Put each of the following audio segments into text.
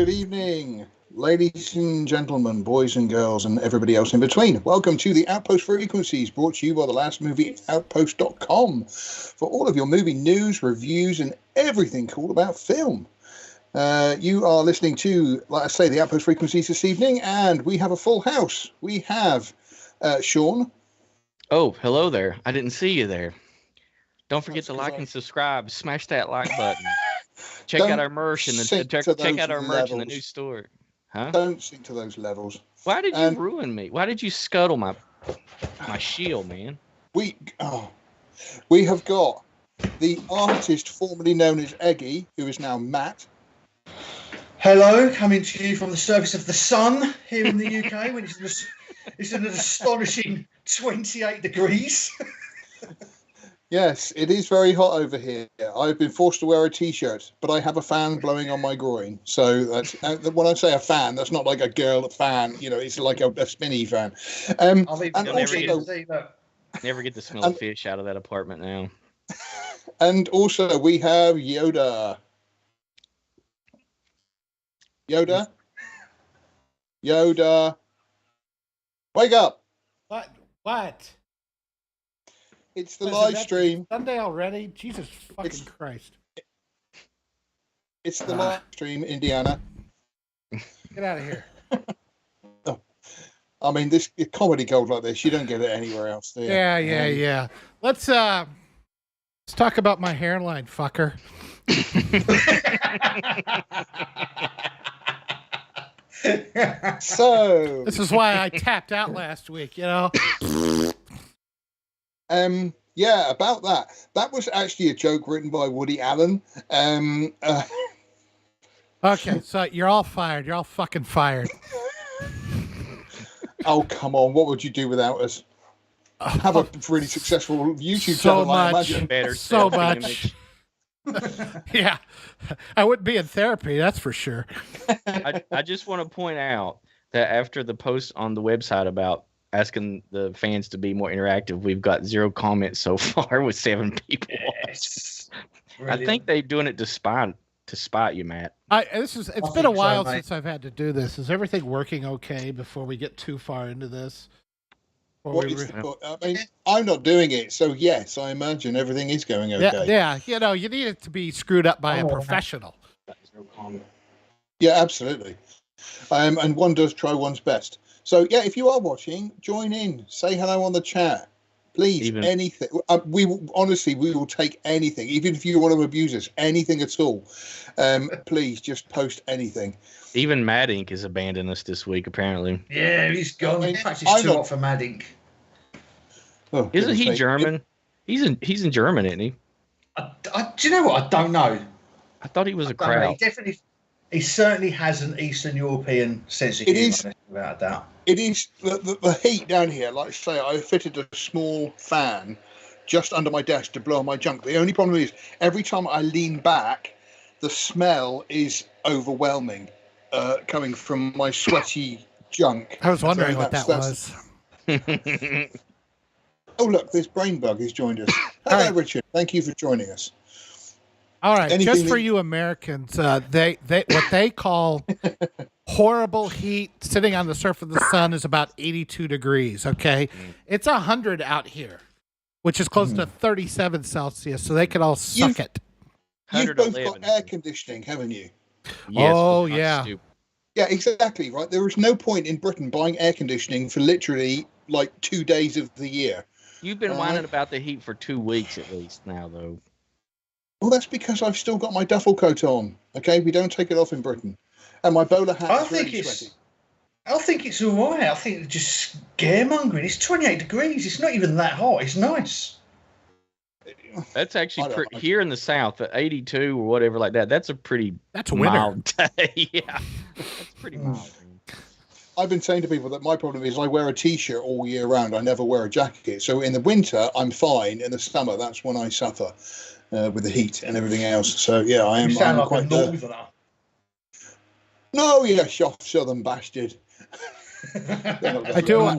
Good evening, ladies and gentlemen, boys and girls, and everybody else in between. Welcome to the Outpost Frequencies, brought to you by the last movie, Outpost.com, for all of your movie news, reviews, and everything cool about film. You are listening to, like I say, the Outpost Frequencies this evening, and we have a full house. We have Sean. Oh, hello there. I didn't see you there. Don't forget to like and subscribe. Smash that like button. Check out our merch in the new store. Huh? Don't sink to those levels. Why did you ruin me? Why did you scuttle my shield, man? We have got the artist formerly known as Eggy, who is now Matt. Hello, coming to you from the surface of the sun here in the UK, when it's an astonishing 28 degrees. Yes, it is very hot over here. I've been forced to wear a t-shirt, but I have a fan blowing on my groin. So that's when I say a fan, that's not like a girl fan. You know, it's like a spinny fan. And also, never get the smell of fish out of that apartment now. And also, we have Yoda. Yoda, wake up! What? It's the live stream. Sunday already? Jesus fucking Christ. It's the live stream, Indiana. Get out of here. Oh. I mean, this comedy gold like this, you don't get it anywhere else. Do you? Yeah. Let's talk about my hairline, fucker. So this is why I tapped out last week, you know. Yeah, about that. That was actually a joke written by Woody Allen. Okay, so you're all fired. You're all fucking fired. Oh, come on. What would you do without us? Have a really successful YouTube channel, I imagine. So much. Yeah, I wouldn't be in therapy, that's for sure. I just want to point out that after the post on the website about asking the fans to be more interactive, we've got 0 comments so far with 7 people. Yes. I think they're doing it to spite you, Matt. It's been a while since I've had to do this. Is everything working okay before we get too far into this? I mean, I'm not doing it, so yes, I imagine everything is going okay. Yeah. You know, you need it to be screwed up by a professional. Yeah, absolutely. And one does try one's best. So yeah, if you are watching, join in, say hello on the chat, please. Anything. We will take anything, even if you want to abuse us, anything at all. Please just post anything. Even Mad Ink has abandoned us this week, apparently. Yeah, he's gone. In fact, he's too hot for Mad Ink. Oh, isn't he German? He's in German, isn't he? Do you know what? I don't know. I thought he was a crowd. He certainly has an Eastern European sense of humour, without a doubt. It is the heat down here. Like I say, I fitted a small fan just under my desk to blow on my junk. The only problem is every time I lean back, the smell is overwhelming, coming from my sweaty junk. I was wondering what that was. Oh, look, this brain bug has joined us. Hello, right. Richard. Thank you for joining us. All right, just for you Americans, they what they call horrible heat sitting on the surface of the sun is about 82 degrees, okay? It's 100 out here, which is close to 37 Celsius, so they can all suck it. You've both got air conditioning, haven't you? Yes, oh, yeah. Yeah, exactly, right? There is no point in Britain buying air conditioning for literally, 2 days of the year. You've been whining about the heat for 2 weeks at least now, though. Well, that's because I've still got my duffel coat on. Okay, we don't take it off in Britain, and my bowler hat is really sweaty. I think it's all right. I think it's just scaremongering. It's 28 degrees. It's not even that hot. It's nice. That's actually here in the South at 82 or whatever like that. That's a mild day. Yeah, that's pretty mild. I've been saying to people that my problem is I wear a t-shirt all year round. I never wear a jacket. So in the winter, I'm fine. In the summer, that's when I suffer. With the heat and everything else, so yeah, I am. You sound like quite a northerner. No, yeah, southern bastard. I do.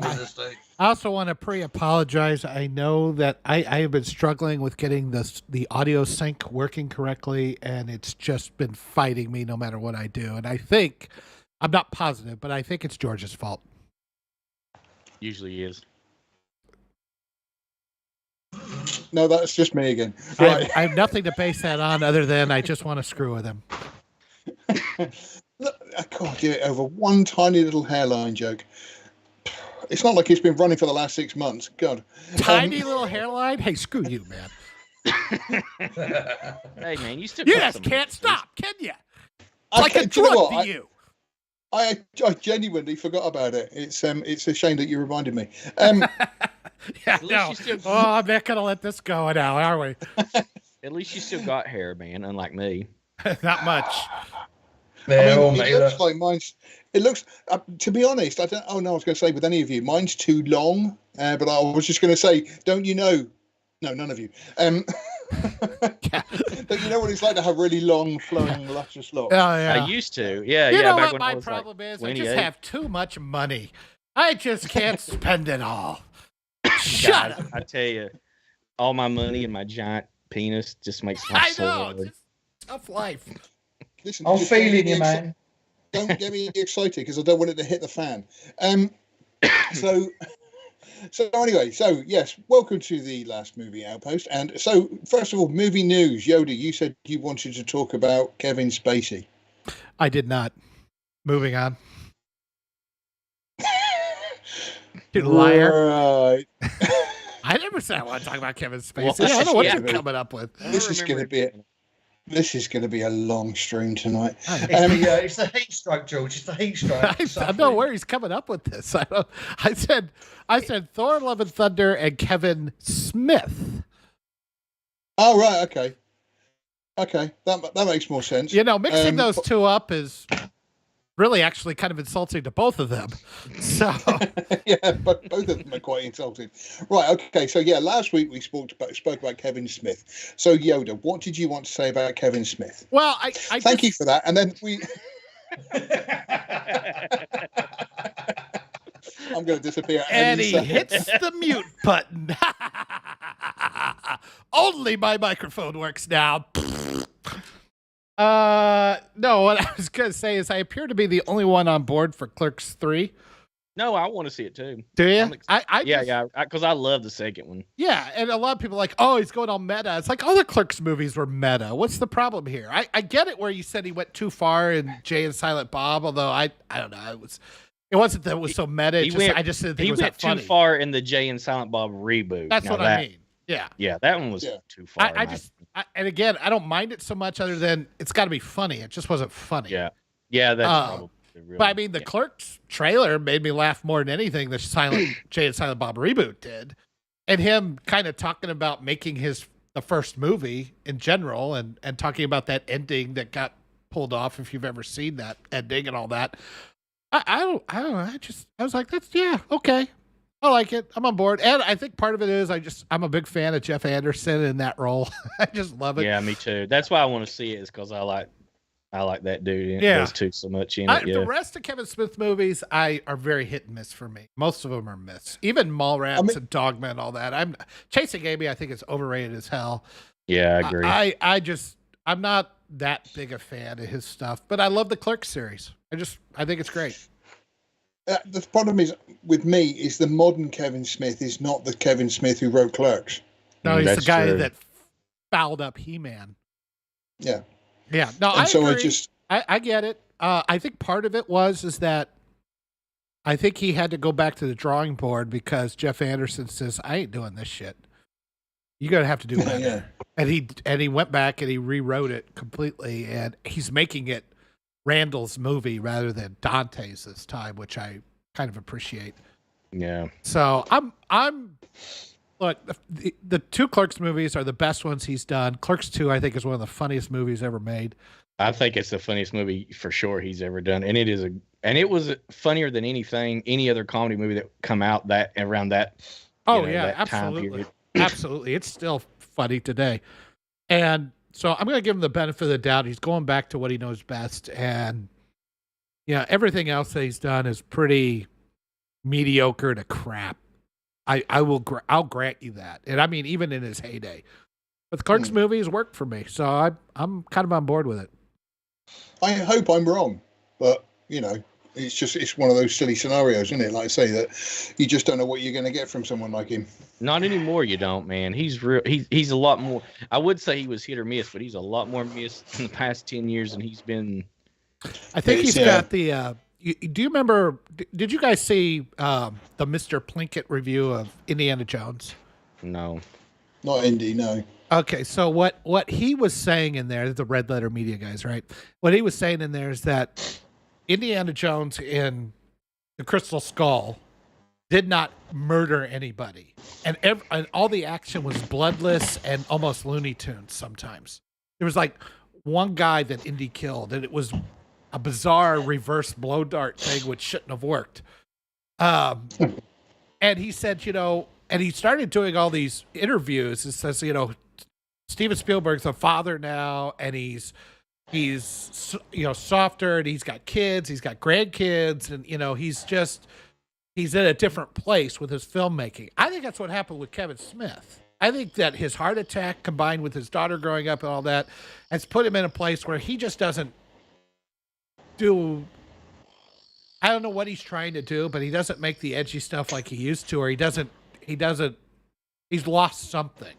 I also want to pre-apologize. I know that I have been struggling with getting the audio sync working correctly, and it's just been fighting me no matter what I do. And I think, I'm not positive, but I think it's George's fault. Usually is. No, that's just me again. Right. I have nothing to base that on other than I just want to screw with him. Look, I can't do it over one tiny little hairline joke. It's not like it's been running for the last 6 months. God. Tiny little hairline? Hey, screw you, man. Hey, man, you still just can't stop, can you? It's like a drug to you. I genuinely forgot about it. It's a shame that you reminded me. Yeah, no. I'm not gonna let this go now, are we? At least you still got hair, man. Unlike me. Not much. It looks like mine's. It looks. To be honest, I don't. Oh no, I was going to say with any of you, mine's too long. But I was just going to say, don't you know? No, none of you. Don't you know what it's like to have really long, flowing, luscious locks? Oh yeah. I used to. Yeah, you yeah. know back what when my problem is? I just have too much money. I just can't spend it all. Shut up. I tell you, all my money and my giant penis just makes my soul. I know. It's a tough life. Listen, I'm feeling you, man. Don't get me excited because I don't want it to hit the fan. So anyway, yes, welcome to the last movie Outpost. And so, first of all, movie news. Yoda, you said you wanted to talk about Kevin Spacey. I did not. Moving on. You liar. Right. I never said I want to talk about Kevin Spacey. Well, I don't know what you're coming up with. This is going to be a long stream tonight. It's the heat stroke, George. It's the heat stroke. I don't know where he's coming up with this. I said Thor: Love and Thunder and Kevin Smith. Oh right, okay, that makes more sense. You know, mixing those two up is really actually kind of insulting to both of them. So yeah, but both of them are quite insulting. Right, okay, so yeah, last week we spoke about Kevin Smith. So Yoda, what did you want to say about Kevin Smith? Well, I thank you for that. And then we I'm going to disappear. And he hits the mute button. Only my microphone works now. No, what I was going to say is I appear to be the only one on board for Clerks 3. No, I want to see it too. Do you? Because I love the second one. Yeah, and a lot of people are like, oh, he's going all meta. It's like all the Clerks movies were meta. What's the problem here? I get it where you said he went too far in Jay and Silent Bob, although I don't know. It wasn't that it was so meta. I just didn't think it was that funny. He went too far in the Jay and Silent Bob reboot. That's what I mean. Yeah. Yeah, that one was too far. And again, I don't mind it so much other than it's got to be funny. It just wasn't funny. Yeah. Yeah, that's probably really. But I mean, the Clerks trailer made me laugh more than anything the Jay and Silent Bob reboot did. And him kind of talking about making the first movie in general and talking about that ending that got pulled off, if you've ever seen that ending and all that. I don't know. I was like, okay. I like it. I'm on board. And I think part of it is I'm a big fan of Jeff Anderson in that role. I just love it. Yeah, me too. That's why I want to see it, is because I like that dude. Those two so much in it. The rest of Kevin Smith movies are very hit and miss for me. Most of them are miss. Even Mallrats and Dogma and all that. Chasing Amy, I think is overrated as hell. Yeah, I agree. I'm not that big a fan of his stuff, but I love the Clerks series. I think it's great. The problem is with me is the modern Kevin Smith is not the Kevin Smith who wrote Clerks. No, he's the guy that fouled up He-Man. Yeah. Yeah. No, I agree. I get it. I think part of it is that I think he had to go back to the drawing board because Jeff Anderson says, I ain't doing this shit. You're going to have to do better. Yeah. And he went back and he rewrote it completely, and he's making it Randall's movie rather than Dante's this time, which I kind of appreciate. Yeah. So look, the two Clerks movies are the best ones he's done. Clerks 2, I think, is one of the funniest movies ever made. I think it's the funniest movie for sure he's ever done, and it was funnier than any other comedy movie that come out around that. Oh yeah, that absolutely, absolutely. It's still funny today, and so I'm going to give him the benefit of the doubt. He's going back to what he knows best, and everything else that he's done is pretty mediocre to crap. I'll grant you that. And I mean, even in his heyday, but the Clerks movies worked for me, so I'm kind of on board with it. I hope I'm wrong, but it's one of those silly scenarios, isn't it? Like I say, that you just don't know what you're going to get from someone like him. Not anymore, you don't, man. He's real. He's a lot more. I would say he was hit or miss, but he's a lot more missed in the past 10 years than he's been. I think he's got the. Do you remember? Did you guys see the Mr. Plinkett review of Indiana Jones? No, not Indy. No. Okay, so what he was saying in there, the Red Letter Media guys, right? What he was saying in there is that Indiana Jones in the Crystal Skull did not murder anybody, and all the action was bloodless and almost Looney Tunes. Sometimes there was like one guy that Indy killed, and it was a bizarre reverse blow dart thing which shouldn't have worked. And he said, and he started doing all these interviews. It says, Steven Spielberg's a father now, and he's softer, and he's got kids, he's got grandkids, and he's in a different place with his filmmaking. I think that's what happened with Kevin Smith. I think that his heart attack combined with his daughter growing up and all that has put him in a place where he just doesn't do. I don't know what he's trying to do, but he doesn't make the edgy stuff like he used to, or he's lost something.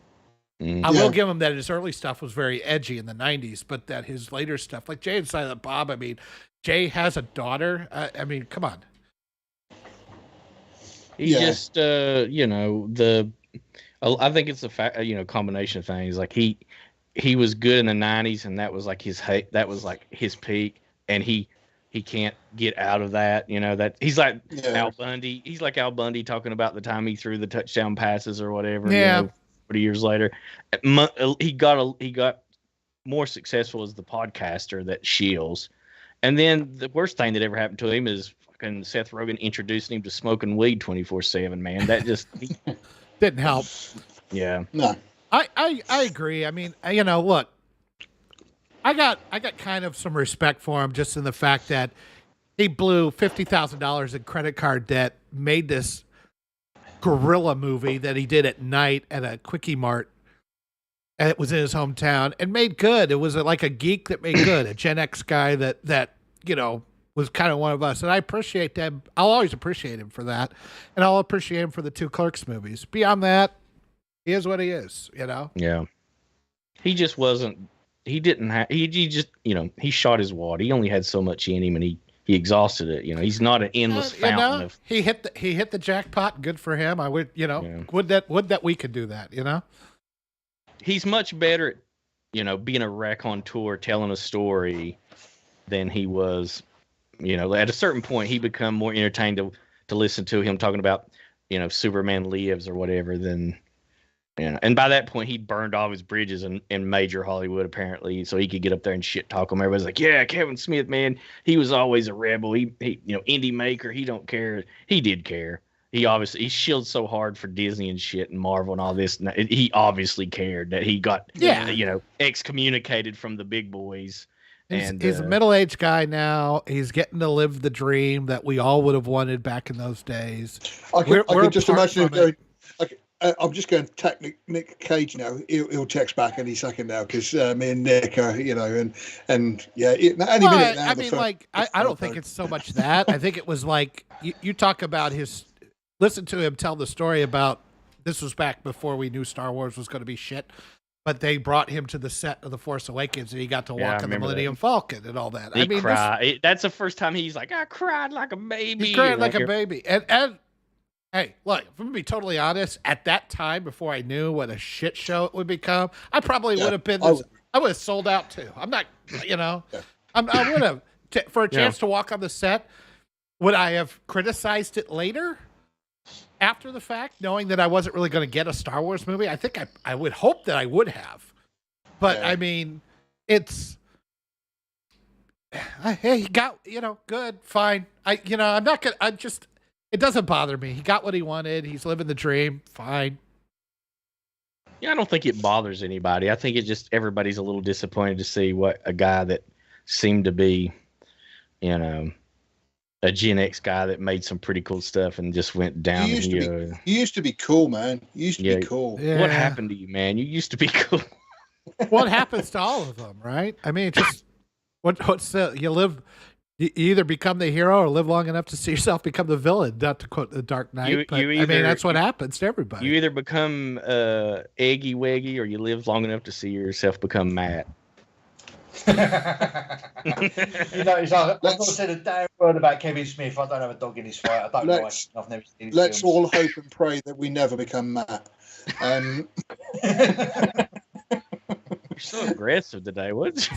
I will give him that his early stuff was very edgy in the 90s, but that his later stuff, like Jay and Silent Bob, I mean, Jay has a daughter. I mean, come on. He just, I think it's a combination of things. Like he was good in the 90s, and that was like his peak, and he can't get out of that. That he's like Al Bundy. He's like Al Bundy talking about the time he threw the touchdown passes or whatever. 40 years later, he got more successful as the podcaster that Shields. And then the worst thing that ever happened to him is fucking Seth Rogen introducing him to smoking weed 24/7. Man, that just didn't help. Yeah, no, I agree. I mean, look, I got kind of some respect for him just in the fact that he blew $50,000 in credit card debt, made this guerrilla movie that he did at night at a Quickie Mart, and it was in his hometown, and made good. It was like a geek that made good, a Gen X guy that was kind of one of us, and I appreciate them. I'll always appreciate him for that, and I'll appreciate him for the 2 Clerks movies. Beyond that, he is what he is, Yeah, he just wasn't. He didn't have. He just he shot his wad. He only had so much in him, and he exhausted it. He's not an endless fountain of. He hit the jackpot. Good for him. I would, would that we could do that. He's much better at, being a wreck on tour, telling a story, than he was. At a certain point, he become more entertained to listen to him talking about, Superman Lives or whatever than. And by that point, he burned all his bridges in major Hollywood, apparently, so he could get up there and shit talk him. Everybody's like, yeah, Kevin Smith, man, he was always a rebel. He indie maker. He don't care. He did care. He shielded so hard for Disney and shit and Marvel and all this. And he obviously cared that he got, excommunicated from the big boys. He's a middle-aged guy now. He's getting to live the dream that we all would have wanted back in those days. I can just imagine him going, I'm just going to tech Nick Cage now. He'll text back any second now because me and Nick are, any minute now. I mean, I don't think it's so much that. I think it was like you talk about listen to him tell the story about, this was back before we knew Star Wars was going to be shit, but they brought him to the set of The Force Awakens, and he got to walk on the Millennium Falcon and all that. He cried. That's the first time he's like, I cried like a baby. He cried like a baby. And hey, look, if I'm going to be totally honest, at that time, before I knew what a shit show it would become, I probably would have been I would have sold out too. I'm not, I would have, for a chance to walk on the set, would I have criticized it later? After the fact, knowing that I wasn't really going to get a Star Wars movie? I think I would hope that I would have. But, I mean, it's... Hey, he got, good, fine. I'm not going to... It doesn't bother me. He got what he wanted. He's living the dream. Fine. Yeah, I don't think it bothers anybody. I think it just everybody's a little disappointed to see what a guy that seemed to be, a a Gen X guy that made some pretty cool stuff and just went down here. You used to be cool, man. You used to be cool. Yeah. What happened to you, man? You used to be cool. What happens to all of them, right? I mean, just you either become the hero or live long enough to see yourself become the villain, not to quote The Dark Knight. I mean, that's what happens to everybody. You either become Eggy Weggy or you live long enough to see yourself become Matt. He's like, I've got to say the damn word about Kevin Smith. I don't have a dog in his fight. I don't know. I've never seen his Let's films. all hope and pray that we never become Matt. You're so aggressive today. What's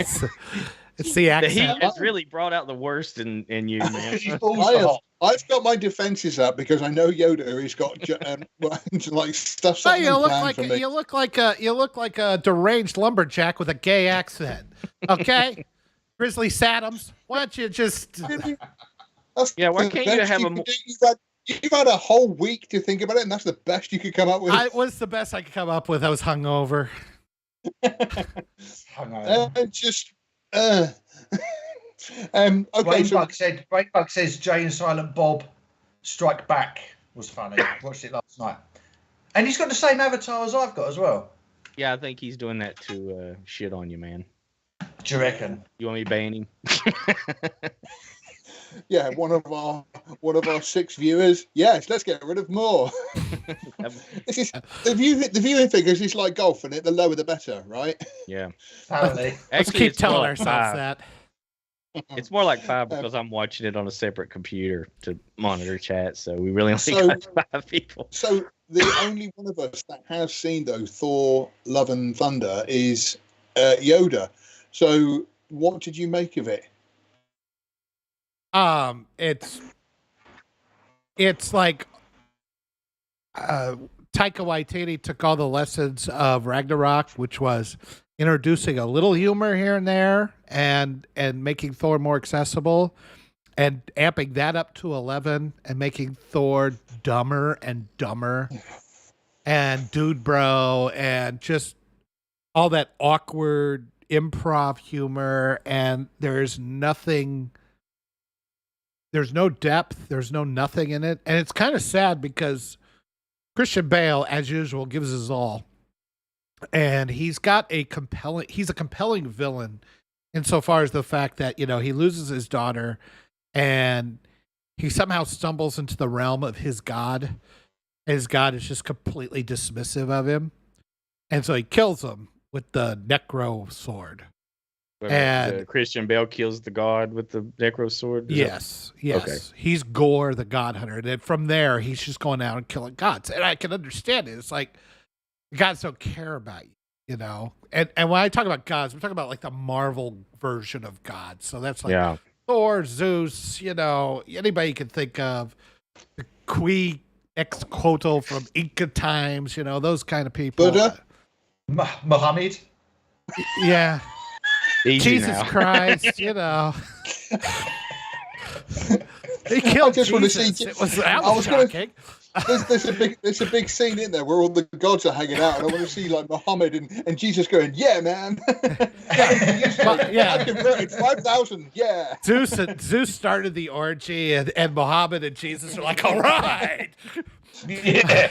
it's the accent. The heat has really brought out the worst in you, man. I've got my defenses up because I know Yoda has got like stuff. Oh, you look like a deranged lumberjack with a gay accent. Okay, Grizzly Sadams, why don't you just? Why can't you have You've had a whole week to think about it, and that's the best you could come up with. It was the best I could come up with. I was hungover. Okay. Brainbug says Jay and Silent Bob Strike Back was funny. I watched it last night, and he's got the same avatar as I've got as well. Yeah, I think he's doing that to shit on you, man. Do you reckon? You want me to ban him? Yeah, one of our 6 viewers. Yes, let's get rid of more. This is the viewing figures is like golf, and the lower the better, right? Yeah. Apparently. Let's keep telling ourselves that. It's more like 5 because I'm watching it on a separate computer to monitor chat, so we really only got 5 people. So the only one of us that has seen Thor: Love and Thunder is Yoda. So what did you make of it? It's like Taika Waititi took all the lessons of Ragnarok, which was introducing a little humor here and there and making Thor more accessible and amping that up to 11 and making Thor dumber and dumber and dude bro and just all that awkward improv humor, and there's no depth, there's no nothing in it. And it's kind of sad because Christian Bale, as usual, gives his all. And he's a compelling villain insofar as the fact that, he loses his daughter and he somehow stumbles into the realm of his god. His god is just completely dismissive of him. And so he kills him with the Necro sword. And Christian Bale kills the god with the Necro sword? Yes. Okay. He's Gore, the god hunter. And from there, he's just going out and killing gods. And I can understand it. It's like, gods don't care about you, And when I talk about gods, we're talking about like the Marvel version of gods. So that's like Thor, Zeus, anybody you can think of. The Quetzalcoatl from Inca times, those kind of people. Buddha? Muhammad? Yeah. Easy Jesus now. Christ, They killed Jesus. That was shocking. There's a big scene in there where all the gods are hanging out, and I want to see like Muhammad and Jesus going, "Yeah, man, I converted 5,000, yeah." Zeus started the orgy, and Muhammad and Jesus are like, "All right." Yeah.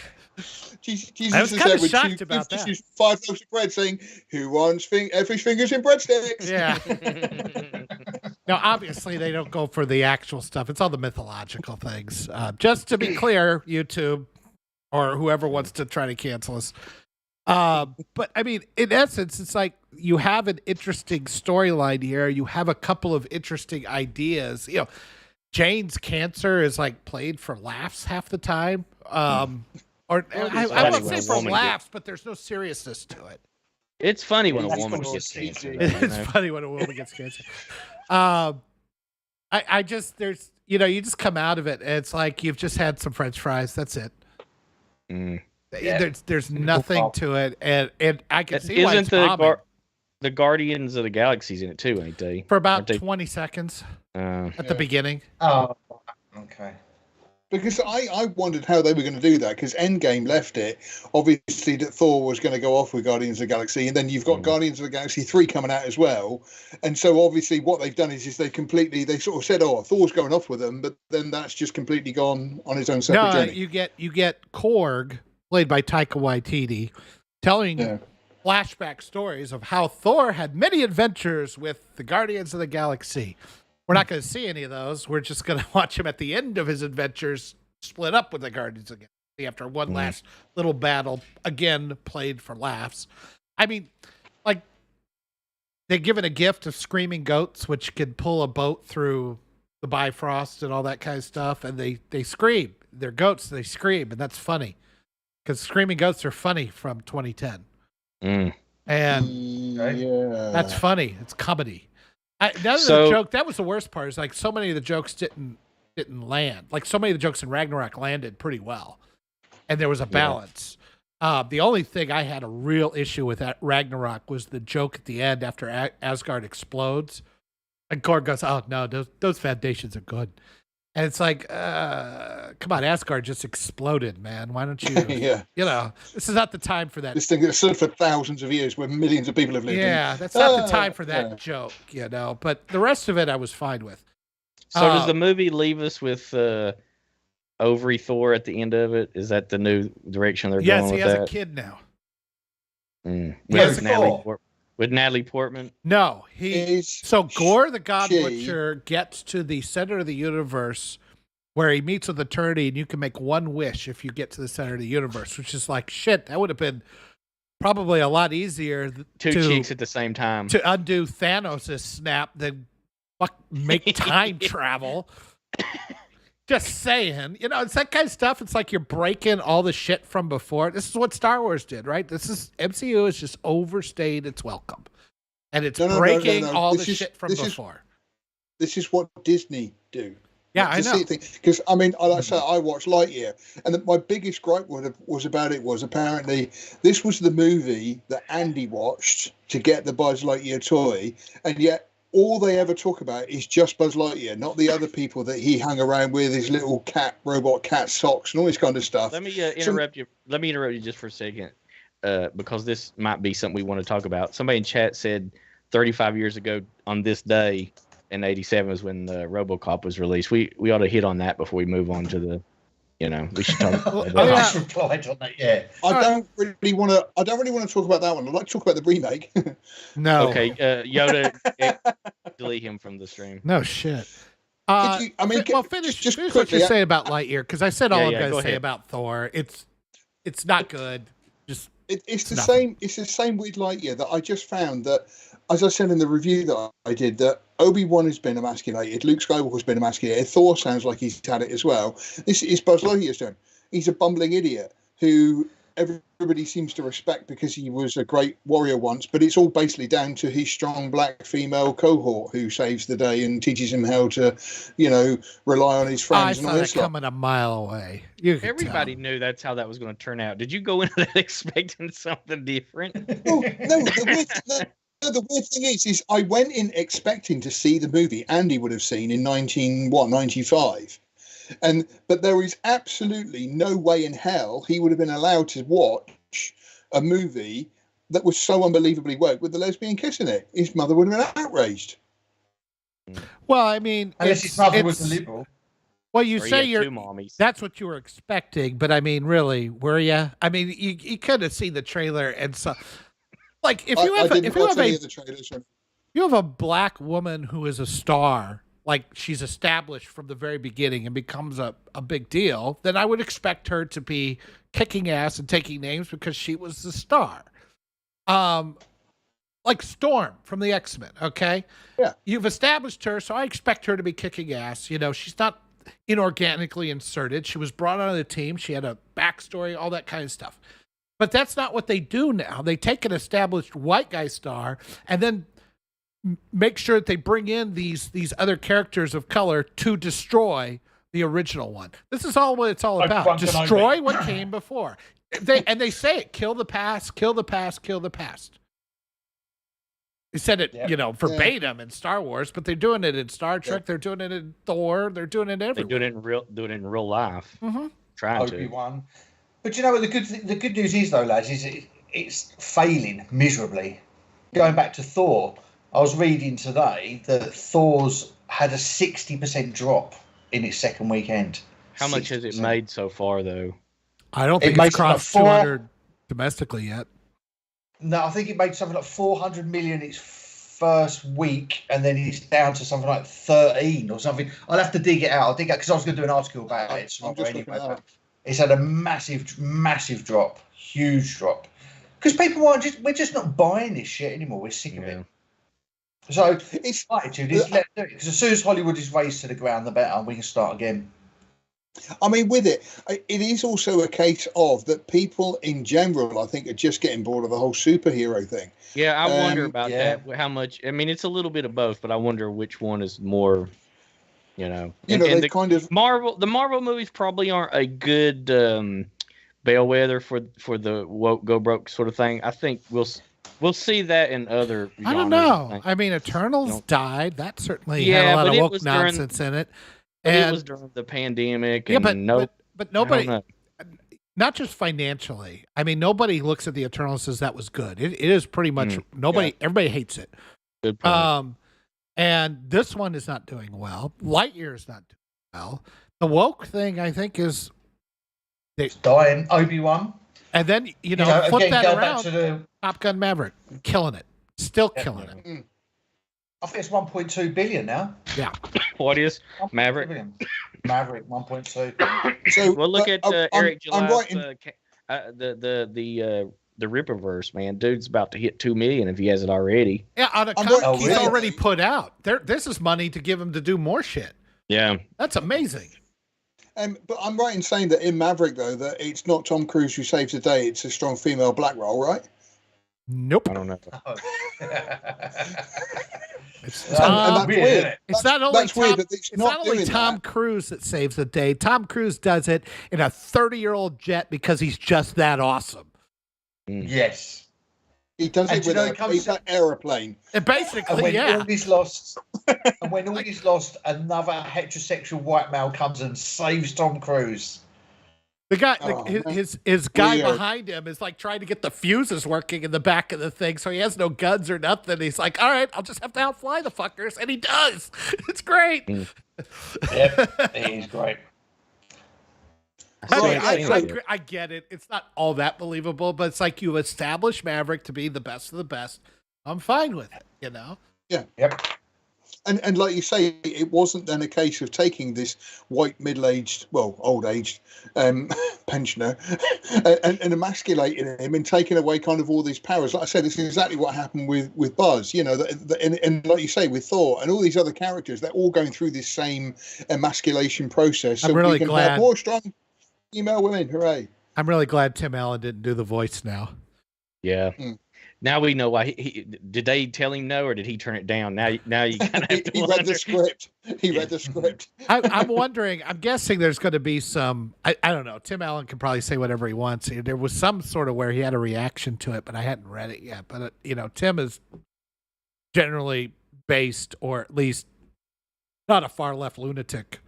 Jesus I was kind of shocked about that. that. 5 loaves of bread, saying, "Who wants every fingers in breadsticks?" Yeah. Now, obviously, they don't go for the actual stuff. It's all the mythological things. Just to be clear, YouTube or whoever wants to try to cancel us. But I mean, in essence, it's like you have an interesting storyline here. You have a couple of interesting ideas. Jane's cancer is like played for laughs half the time. I won't say for laughs, but there's no seriousness to it. It's funny when a woman gets cancer. It's funny when a woman gets cancer. I just you just come out of it and it's like you've just had some French fries. That's it. There's nothing to it, and I can see why it's bombing. The Guardians of the Galaxy's in it too, ain't they? For about 20 seconds at the beginning. Oh, okay. Because I wondered how they were going to do that, because Endgame left it, obviously, that Thor was going to go off with Guardians of the Galaxy, and then you've got Guardians of the Galaxy 3 coming out as well. And so obviously what they've done is they sort of said, oh, Thor's going off with them, but then that's just completely gone on its own separate journey. You get Korg, played by Taika Waititi, telling flashback stories of how Thor had many adventures with the Guardians of the Galaxy. We're not going to see any of those. We're just going to watch him at the end of his adventures split up with the Guardians of the Galaxy after one last little battle, again, played for laughs. I mean, like, they're given a gift of screaming goats, which can pull a boat through the Bifrost and all that kind of stuff, and they scream. They're goats, they scream, and that's funny. Because screaming goats are funny from 2010. And that's funny. It's comedy. The joke, that was the worst part, is like so many of the jokes didn't land. Like so many of the jokes in Ragnarok landed pretty well. And there was a balance. The only thing I had a real issue with at Ragnarok was the joke at the end after Asgard explodes. And Korg goes, oh no, those foundations are good. And it's like, come on, Asgard just exploded, man. Why don't you, this is not the time for that. This thing that's stood for thousands of years where millions of people have lived in. That's not the time for that joke, But the rest of it I was fine with. So does the movie leave us with Ovary Thor at the end of it? Is that the new direction they're going with that? Yes, he has a kid now. With Natalie Portman? No, Gore the God Butcher gets to the center of the universe where he meets with Eternity, and you can make one wish if you get to the center of the universe, which is like, shit, that would have been probably a lot easier Two cheeks at the same time to undo Thanos' snap than make time travel. Just saying, it's that kind of stuff. It's like you're breaking all the shit from before. This is what Star Wars did, right? MCU has just overstayed its welcome. And it's breaking all the shit from before. This is what Disney do. Yeah, I know. Because, I mean, like I said, I watched Lightyear, and my biggest gripe was apparently this was the movie that Andy watched to get the Buzz Lightyear toy, and yet all they ever talk about is just Buzz Lightyear, not the other people that he hung around with, his little robot cat socks and all this kind of stuff. Let me interrupt you. Let me interrupt you just for a second, because this might be something we want to talk about. Somebody in chat said 35 years ago on this day in '87 was when Robocop was released. We ought to hit on that before we move on to the. We should talk about that. I replied on that, I don't really want to talk about that one. I'd like to talk about the remake. No. Okay, Yoda, delete him from the stream. No shit. Finish what you're saying about Lightyear, because I said all I'm going to say about Thor. It's not good. It's the same. It's the same with Lightyear that I just found that, as I said in the review that I did, that Obi-Wan has been emasculated, Luke Skywalker's been emasculated, Thor sounds like he's had it as well. This is Buzz Lightyear's turn. He's a bumbling idiot who everybody seems to respect because he was a great warrior once, but it's all basically down to his strong black female cohort who saves the day and teaches him how to, rely on his friends. I saw that coming a mile away. Everybody knew that's how that was going to turn out. Did you go into that expecting something different? No, the weird thing is I went in expecting to see the movie Andy would have seen in 1995. But there is absolutely no way in hell he would have been allowed to watch a movie that was so unbelievably woke with the lesbian kiss in it. His mother would have been outraged. Well, I mean, unless his mother was a liberal. Well, you say that's what you were expecting, but I mean, really, were you? I mean, you could have seen the trailer and so. Like if you have a black woman who is a star, like she's established from the very beginning and becomes a big deal, then I would expect her to be kicking ass and taking names because she was the star. Like Storm from the X-Men, okay? Yeah. You've established her, so I expect her to be kicking ass. She's not inorganically inserted. She was brought onto the team. She had a backstory, all that kind of stuff. But that's not what they do now. They take an established white guy star and then make sure that they bring in these other characters of color to destroy the original one. This is all what it's all about. Destroy what came before. They say it, kill the past, kill the past, kill the past. He said it, verbatim in Star Wars, but they're doing it in Star Trek. They're doing it in Thor. They're doing it everywhere. They're doing it in real life. Mm-hmm. Trying Obi-Wan. But you know what the good news is though, lads, is it's failing miserably. Going back to Thor, I was reading today that Thor's had a 60% drop in its second weekend. How much has it made so far, though? I don't think it's crossed 200 domestically yet. No, I think it made something like 400 million its first week, and then it's down to something like 13 or something. I'll have to dig it out. I'll dig it because I was going to do an article about it tomorrow anyway. It's had a massive drop, huge drop. Because people we're just not buying this shit anymore. We're sick of it. So it's attitude is let's do it, because as soon as Hollywood is raised to the ground, the better, and we can start again. I mean, with it is also a case of that people in general, I think, are just getting bored of the whole superhero thing. Yeah, I wonder about that. How much? I mean, it's a little bit of both, but I wonder which one is more. And they kind of the Marvel movies probably aren't a good bellwether for the woke go broke sort of thing. I think we'll see that in other. I don't know. I mean, Eternals died. That certainly had a lot of woke nonsense in it. And it was during the pandemic. Yeah, but nobody, not just financially. I mean, nobody looks at the Eternals and says that was good. It is pretty much nobody. Yeah. Everybody hates it. Good point. And this one is not doing well. Lightyear is not doing well. The woke thing, I think, is dying. Obi-Wan. And then flip that around. Top Gun Maverick, killing it, still killing it. I think it's 1.2 billion now. Yeah. What is Maverick? Maverick 1.2. So well, look at Eric July's the Ripperverse, man. Dude's about to hit 2 million if he hasn't already. Yeah, on a comic he's already put out. This is money to give him to do more shit. Yeah, that's amazing. But I'm right in saying that in Maverick, though, that it's not Tom Cruise who saves the day. It's a strong female black role, right? Nope. I don't know. It's not only Tom Cruise that saves the day. Tom Cruise does it in a 30-year-old jet because he's just that awesome. Yes. He does it with an aeroplane. And basically, and when all is lost, another heterosexual white male comes and saves Tom Cruise. The guy, his guy behind him is like trying to get the fuses working in the back of the thing, so he has no guns or nothing. He's like, "All right, I'll just have to outfly the fuckers," and he does. It's great. Yep, he's great. I get it. It's not all that believable, but it's like you establish Maverick to be the best of the best. I'm fine with it, Yeah. Yep. And like you say, it wasn't then a case of taking this white, old-aged pensioner and emasculating him and taking away kind of all these powers. Like I said, this is exactly what happened with Buzz, and like you say, with Thor and all these other characters, they're all going through this same emasculation process. So I'm really we can glad. have more strong female women. Hooray. I'm really glad Tim Allen didn't do the voice now. Yeah. Now we know why. Did they tell him no, or did he turn it down? Now you kind of have to he read the script. He read the script. I'm wondering. I'm guessing there's going to be some. I don't know. Tim Allen can probably say whatever he wants. There was some sort of where he had a reaction to it, but I hadn't read it yet. But Tim is generally based, or at least not a far left lunatic.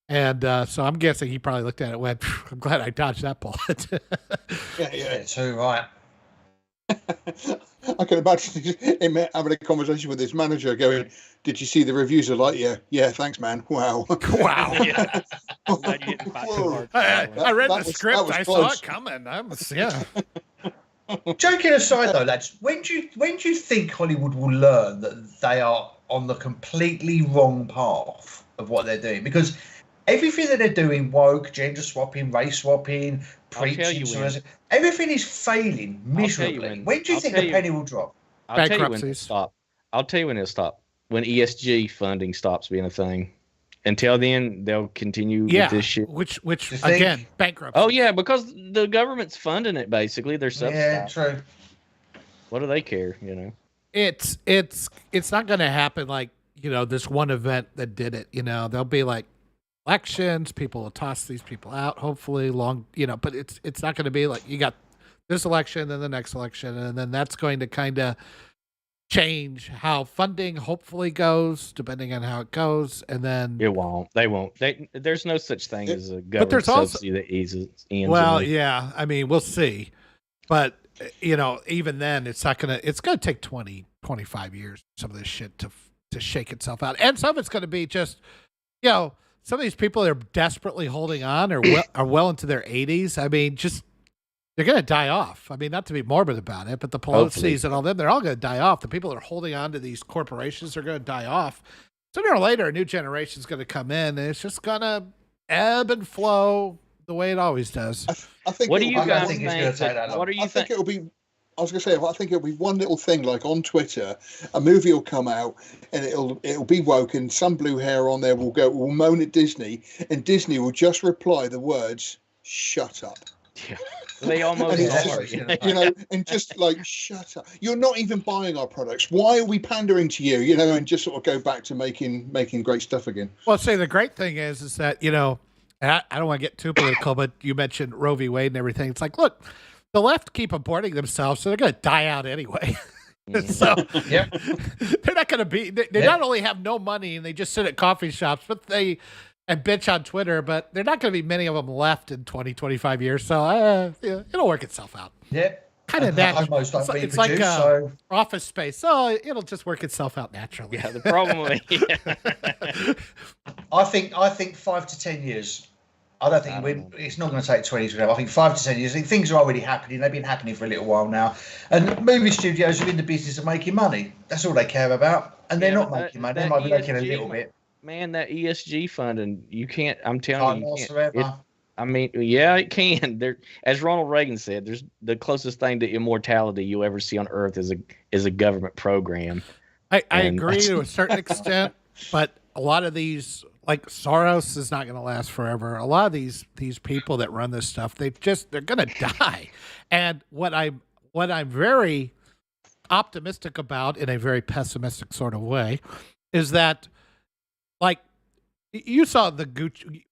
And so I'm guessing he probably looked at it and went, "I'm glad I dodged that bullet." Yeah, too right. I can imagine him having a conversation with his manager going, "Did you see the reviews of Lightyear? Yeah, thanks, man. Wow." Wow. Yeah. I read the script. I saw it coming. Joking aside, though, lads, when do you think Hollywood will learn that they are on the completely wrong path of what they're doing? Because everything that they're doing, woke, gender swapping, race swapping, preaching, everything is failing miserably. When do you think the penny will drop? I'll tell you when it'll stop. I'll tell you when it'll stop. When ESG funding stops being a thing. Until then, they'll continue with this shit. Which again, bankruptcy. Oh yeah, because the government's funding it. Basically, they're subsidizing. Yeah, true. What do they care? It's not going to happen like this one event that did it. They'll be like elections. People will toss these people out. Hopefully, but it's not going to be like you got this election, then the next election, and then that's going to kind of change how funding hopefully goes, depending on how it goes, and then it won't. They won't. There's no such thing as a government there's also, subsidy that eases ends. Well, yeah, I mean, we'll see, but even then, it's gonna take 20, 25 years for some of this shit to shake itself out, and some of it's gonna be just, some of these people that are desperately holding on are well into their 80s. I mean, just. They're going to die off. I mean, not to be morbid about it, but the Pelosi's and all them, they're all going to die off. The people that are holding on to these corporations are going to die off. Sooner or later, a new generation is going to come in, and it's just going to ebb and flow the way it always does. I think. What do you guys think? What do you think? It'll be. I was going to say, I think it'll be one little thing like on Twitter, a movie will come out and it'll be woke, and some blue hair on there will moan at Disney, and Disney will just reply the words, "Shut up." Yeah. They almost are, and just like, shut up. You're not even buying our products. Why are we pandering to you? And just sort of go back to making great stuff again. Well, see, the great thing is that, I don't want to get too political, but you mentioned Roe v. Wade and everything. It's like, look, the left keep aborting themselves, so they're going to die out anyway. So they're not going to be, they not only have no money and they just sit at coffee shops, but and bitch on Twitter, but there are not going to be many of them left in 20, 25 years. So it'll work itself out. Yeah. Kind of natural. It's like Office Space. So it'll just work itself out naturally. Yeah, the problem I think 5 to 10 years. I don't think it's not going to take 20 years. I think 5 to 10 years. I think things are already happening. They've been happening for a little while now. And movie studios are in the business of making money. That's all they care about. And they're not making money. They might be making a little bit. Man, that ESG funding, you can't. I'm telling you, it can. As Ronald Reagan said, there's the closest thing to immortality you'll ever see on Earth is a government program. I agree to a certain extent, but a lot of these, like Soros, is not going to last forever. A lot of these people that run this stuff, they're going to die. And what I'm very optimistic about, in a very pessimistic sort of way, is that. Like, you saw the Gucci.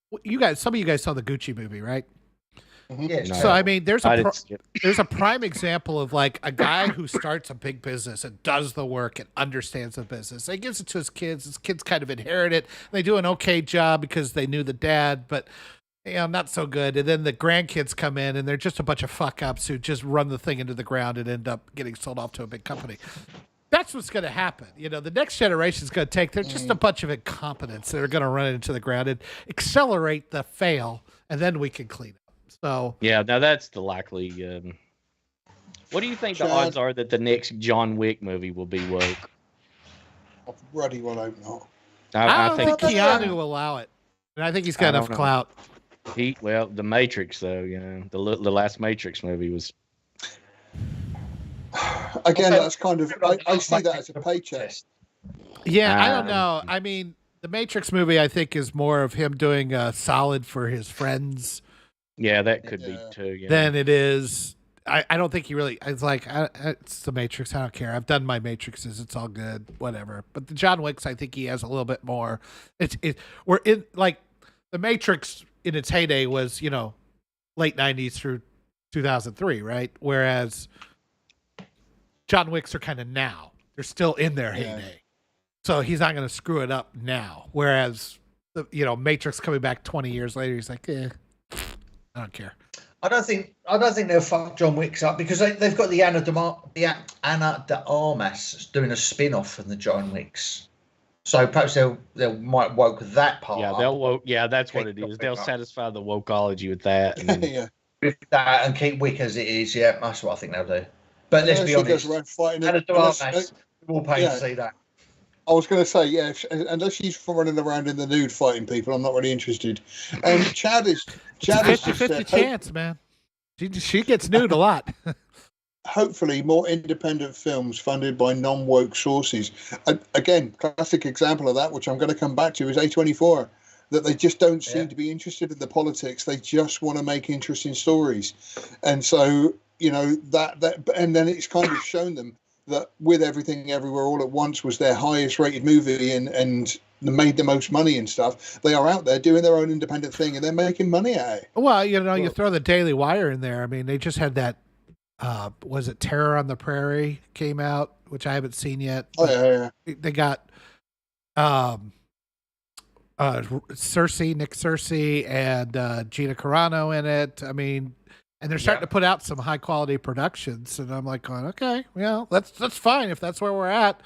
Some of you guys saw the Gucci movie, right? Yeah. So I mean, there's a prime example of like a guy who starts a big business and does the work and understands the business. He gives it to his kids. His kids kind of inherit it. They do an okay job because they knew the dad, but not so good. And then the grandkids come in and they're just a bunch of fuck ups who just run the thing into the ground and end up getting sold off to a big company. That's what's going to happen. The next generation is going to they're just a bunch of incompetents that are going to run it into the ground and accelerate the fail, and then we can clean up. So yeah, now that's the likely. What do you think the odds are that the next John Wick movie will be woke? Bloody well, I hope not. I don't think Keanu will allow it, and I think he's got enough clout. The Matrix, though, the last Matrix movie was. Again, that's kind of I see that as a paycheck. Yeah, I don't know. I mean, the Matrix movie, I think, is more of him doing a solid for his friends. Yeah, that could be too. Than it is. I don't think he really. It's like it's the Matrix. I don't care. I've done my Matrixes. It's all good. Whatever. But the John Wicks, I think he has a little bit more. We're in like the Matrix in its heyday was late 90s through 2003, right? Whereas John Wicks are kind of now. They're still in their heyday. So he's not going to screw it up now. Whereas, Matrix coming back 20 years later, he's like, I don't care. I don't think they'll fuck John Wicks up because they've got the Anna de Armas doing a spin-off from the John Wicks. So perhaps they might woke that part. Yeah, they'll woke. Yeah, that's what it is. They'll satisfy the wokeology with that. And with that and keep Wick as it is. Yeah, that's what I think they'll do. But let's be honest. Anna de Armas, we'll pay to see that. I was going to say, unless she's running around in the nude fighting people, I'm not really interested. Chad is just 50-50 chance, man. She gets nude a lot. Hopefully, more independent films funded by non-woke sources. Again, classic example of that, which I'm going to come back to, is A24. That they just don't seem to be interested in the politics. They just want to make interesting stories, and so that, and then it's kind of shown them that With Everything Everywhere All at Once was their highest rated movie and made the most money and stuff. They are out there doing their own independent thing and they're making money at it. Well, you throw the Daily Wire in there. I mean, they just had that was it Terror on the Prairie came out, which I haven't seen yet. Oh yeah. They got Nick Cersei and Gina Carano in it. I mean, and they're starting to put out some high quality productions, and I'm like going, okay, well, that's fine if that's where we're at.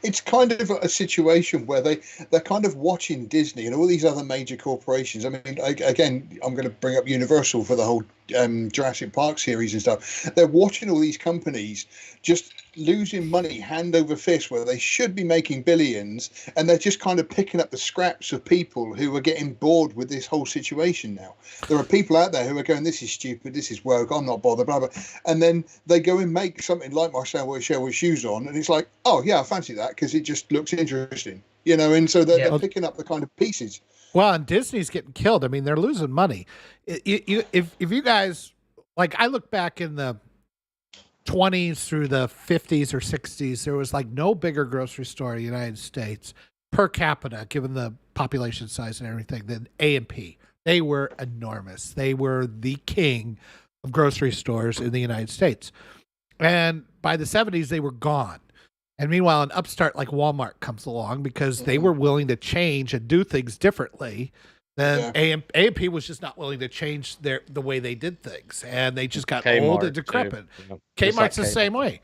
It's kind of a situation where they're kind of watching Disney and all these other major corporations. I mean, again, I'm going to bring up Universal for the whole Jurassic Park series and stuff. They're watching all these companies just losing money hand over fist where they should be making billions, and they're just kind of picking up the scraps of people who are getting bored with this whole situation now. There are people out there who are going, this is stupid, this is woke, I'm not bothered, blah, blah. And then they go and make something like Marcel with shoes on, and it's like, oh yeah, I fancy that because it just looks interesting, you know. And so they're picking up the kind of pieces. Well, and Disney's getting killed. I mean, they're losing money. If you guys, like, I look back in the 20s through the 50s or 60s, there was like no bigger grocery store in the United States per capita, given the population size and everything, than A&P. They were enormous. They were the king of grocery stores in the United States. And by the 70s, they were gone. And meanwhile, an upstart like Walmart comes along because they were willing to change and do things differently. Then A&P was just not willing to change the way they did things, and they just got old and decrepit. Kmart's the same way.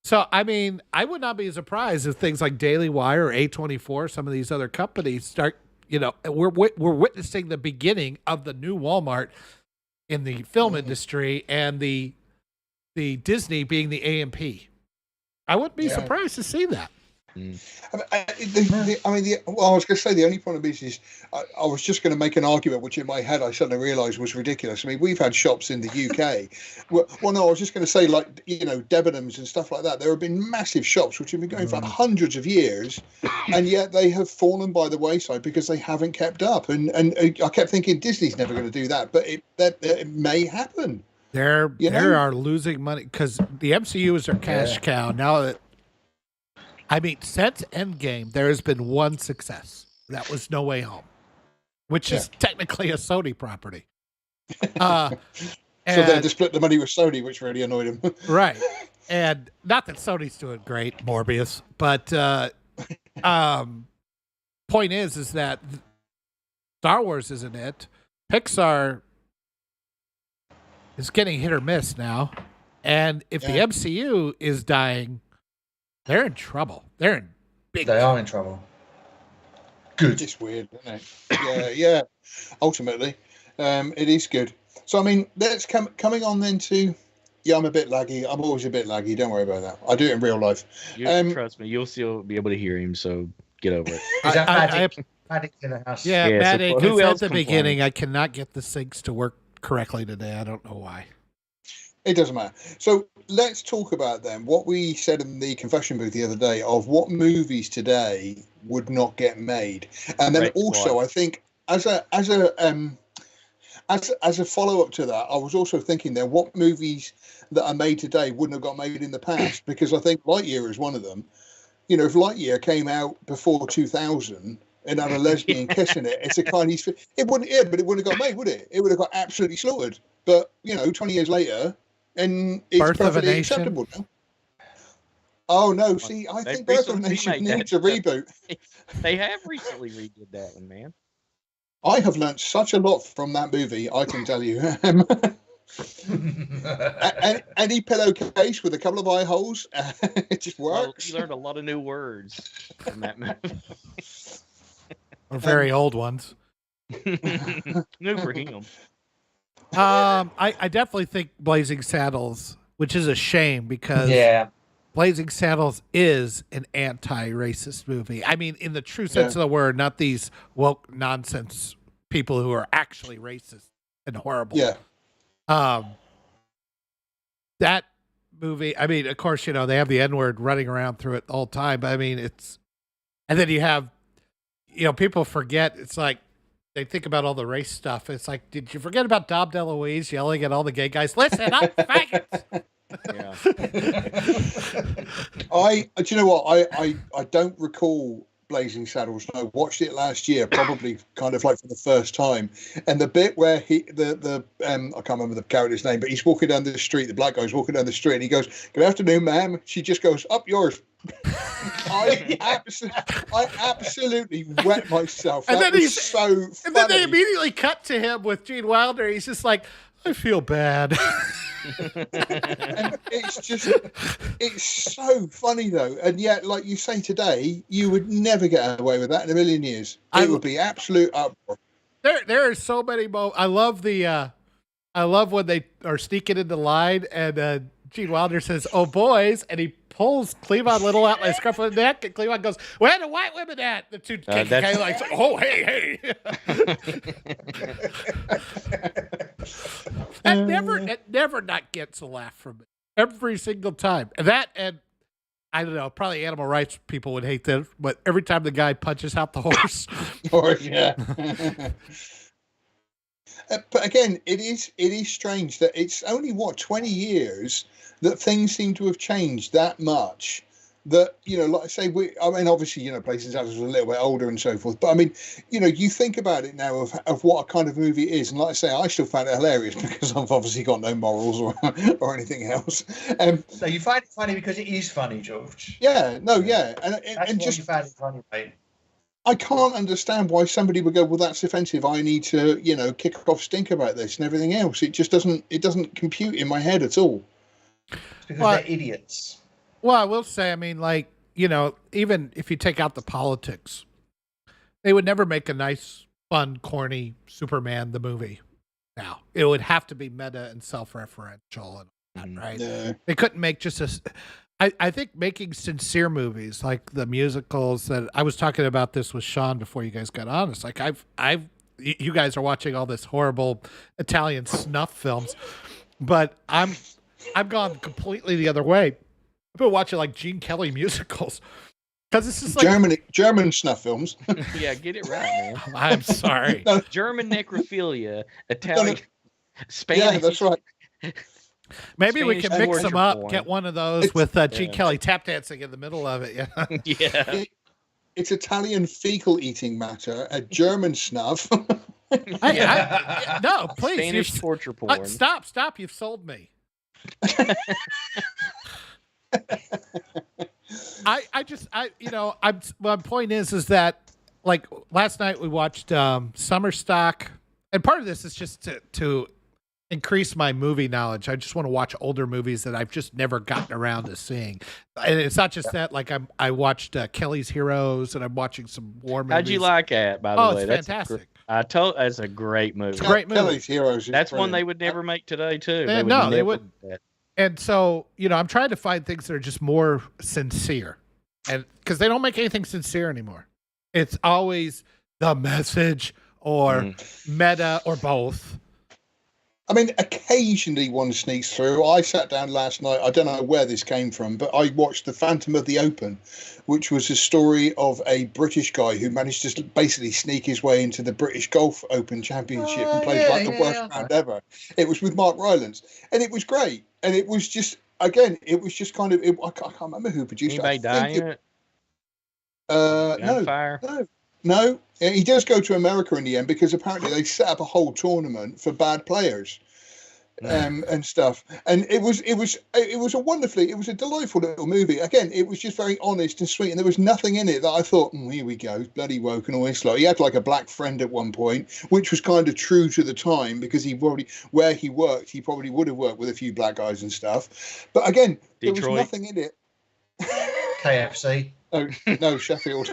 So, I mean, I would not be surprised if things like Daily Wire or A24, some of these other companies start, you know, we're witnessing the beginning of the new Walmart in the film industry, and the Disney being the A&P. I wouldn't be surprised to see that. I was going to say the only problem is I was just going to make an argument, which in my head I suddenly realised was ridiculous. I mean, we've had shops in the UK. Well, no, I was just going to say, like, you know, Debenhams and stuff like that. There have been massive shops which have been going for hundreds of years, and yet they have fallen by the wayside because they haven't kept up. And I kept thinking Disney's never going to do that, but it may happen. They are losing money because the MCU is their cash cow. Now that, I mean, since Endgame, there has been one success. That was No Way Home, which is technically a Sony property. So they had to split the money with Sony, which really annoyed him. Right. And not that Sony's doing great, Morbius, but point is that Star Wars isn't it. Pixar is getting hit or miss now. And if the MCU is dying, they're in trouble. They're in big trouble. They are in trouble. Good. It's weird, isn't it? Yeah. Ultimately, it is good. So, I mean, that's coming on then to... Yeah, I'm a bit laggy. I'm always a bit laggy. Don't worry about that. I do it in real life. Trust me, you'll still be able to hear him, so get over it. Is that Maddie in the house? Yeah, Maddie, who else at the beginning, I cannot get the syncs to work correctly today. I don't know why. It doesn't matter. So let's talk about then what we said in the confession booth the other day of what movies today would not get made, and then also I think as a follow up to that, I was also thinking then what movies that are made today wouldn't have got made in the past, because I think Lightyear is one of them. You know, if Lightyear came out before 2000 and had a lesbian kiss in it, it's a kind of it wouldn't. Yeah, but it wouldn't have got made, would it? It would have got absolutely slaughtered. But 20 years later. And it's Birth perfectly acceptable now. Oh no! See, I think Birth of a Nation needs a reboot. They have recently redid that one, man. I have learnt such a lot from that movie. I can tell you. Any pillowcase with a couple of eye holes, it just works. Well, you learned a lot of new words from that movie. Or very old ones. New for him. I definitely think Blazing Saddles, which is a shame because Blazing Saddles is an anti-racist movie. I mean, in the true sense of the word, not these woke nonsense people who are actually racist and horrible. Yeah. That movie, I mean, of course, they have the N-word running around through it the whole time, but I mean, and then you have, people forget, it's like, they think about all the race stuff. It's like, did you forget about Dom DeLuise yelling at all the gay guys? Listen up, faggots! Do you know what? I don't recall Blazing Saddles. I watched it last year, probably kind of like for the first time. And the bit where I can't remember the character's name, but he's walking down the street. The black guy's walking down the street, and he goes, "Good afternoon, ma'am." She just goes, "Up yours." I absolutely wet myself. And that then was so funny. And then they immediately cut to him with Gene Wilder. He's just like, "I feel bad." And it's so funny though, and yet, like you say today, you would never get away with that in a million years. It would be absolute uproar. There are so many moments. I love when they are sneaking into line and Gene Wilder says, "Oh boys," and he pulls Cleavon Little out by the scruff of the neck, and Cleavon goes, "Where are the white women at?" The two KKK like, "Oh hey." That never not gets a laugh from me every single time. And I don't know, probably animal rights people would hate this, but every time the guy punches out the horse. Yeah. But again, it is strange that it's only 20 years that things seem to have changed that much. That, like I say, obviously, Blazing Saddles was a little bit older and so forth. But I mean, you think about it now of what a kind of movie it is, and like I say, I still found it hilarious because I've obviously got no morals or anything else. So you find it funny because it is funny, George. Yeah, no, yeah, That's and why just you found it funny, mate. I can't understand why somebody would go, well, that's offensive. I need to, kick off stink about this and everything else. It just doesn't compute in my head at all. It's because they're idiots. Well, I will say, I mean, like, even if you take out the politics, they would never make a nice, fun, corny Superman the movie. Now, it would have to be meta and self-referential and all that, right? Yeah. They couldn't make just I think making sincere movies like the musicals that I was talking about this with Sean before you guys got on. It's like you guys are watching all this horrible Italian snuff films, but I've gone completely the other way. I've been watching like Gene Kelly musicals because it's just like German snuff films. Yeah, get it right, man. I'm sorry. No. German necrophilia, Italian, Spanish. Yeah, that's right. Maybe Spanish we can mix them up. porn. Get one of those with Gene Kelly tap dancing in the middle of it. Yeah. Yeah. It's Italian fecal eating matter, a German snuff. No, please. Spanish torture porn. Stop. You've sold me. My point is that like last night we watched Summer Stock, and part of this is just to increase my movie knowledge. I just want to watch older movies that I've just never gotten around to seeing. And it's not just that, like I watched Kelly's Heroes and I'm watching some war movies. How'd you like that, by the way? It's fantastic. That's a great movie. It's a great movie. Kelly's Heroes. That's one they would never make today, too. They wouldn't. And so, I'm trying to find things that are just more sincere. And because they don't make anything sincere anymore. It's always the message or meta or both. I mean, occasionally one sneaks through. I sat down last night. I don't know where this came from, but I watched The Phantom of the Open, which was a story of a British guy who managed to basically sneak his way into the British Golf Open Championship and played the worst round ever. It was with Mark Rylance, and it was great. And it was just, again, it was just kind of, I can't remember who produced Anybody die in it? No. He does go to America in the end because apparently they set up a whole tournament for bad players, and stuff. And it was a delightful little movie. Again, it was just very honest and sweet, and there was nothing in it that I thought, here we go, bloody woke and all this. Like, he had like a black friend at one point, which was kind of true to the time because where he worked, he probably would have worked with a few black guys and stuff. But again, Detroit. There was nothing in it. KFC. Oh, no, Sheffield.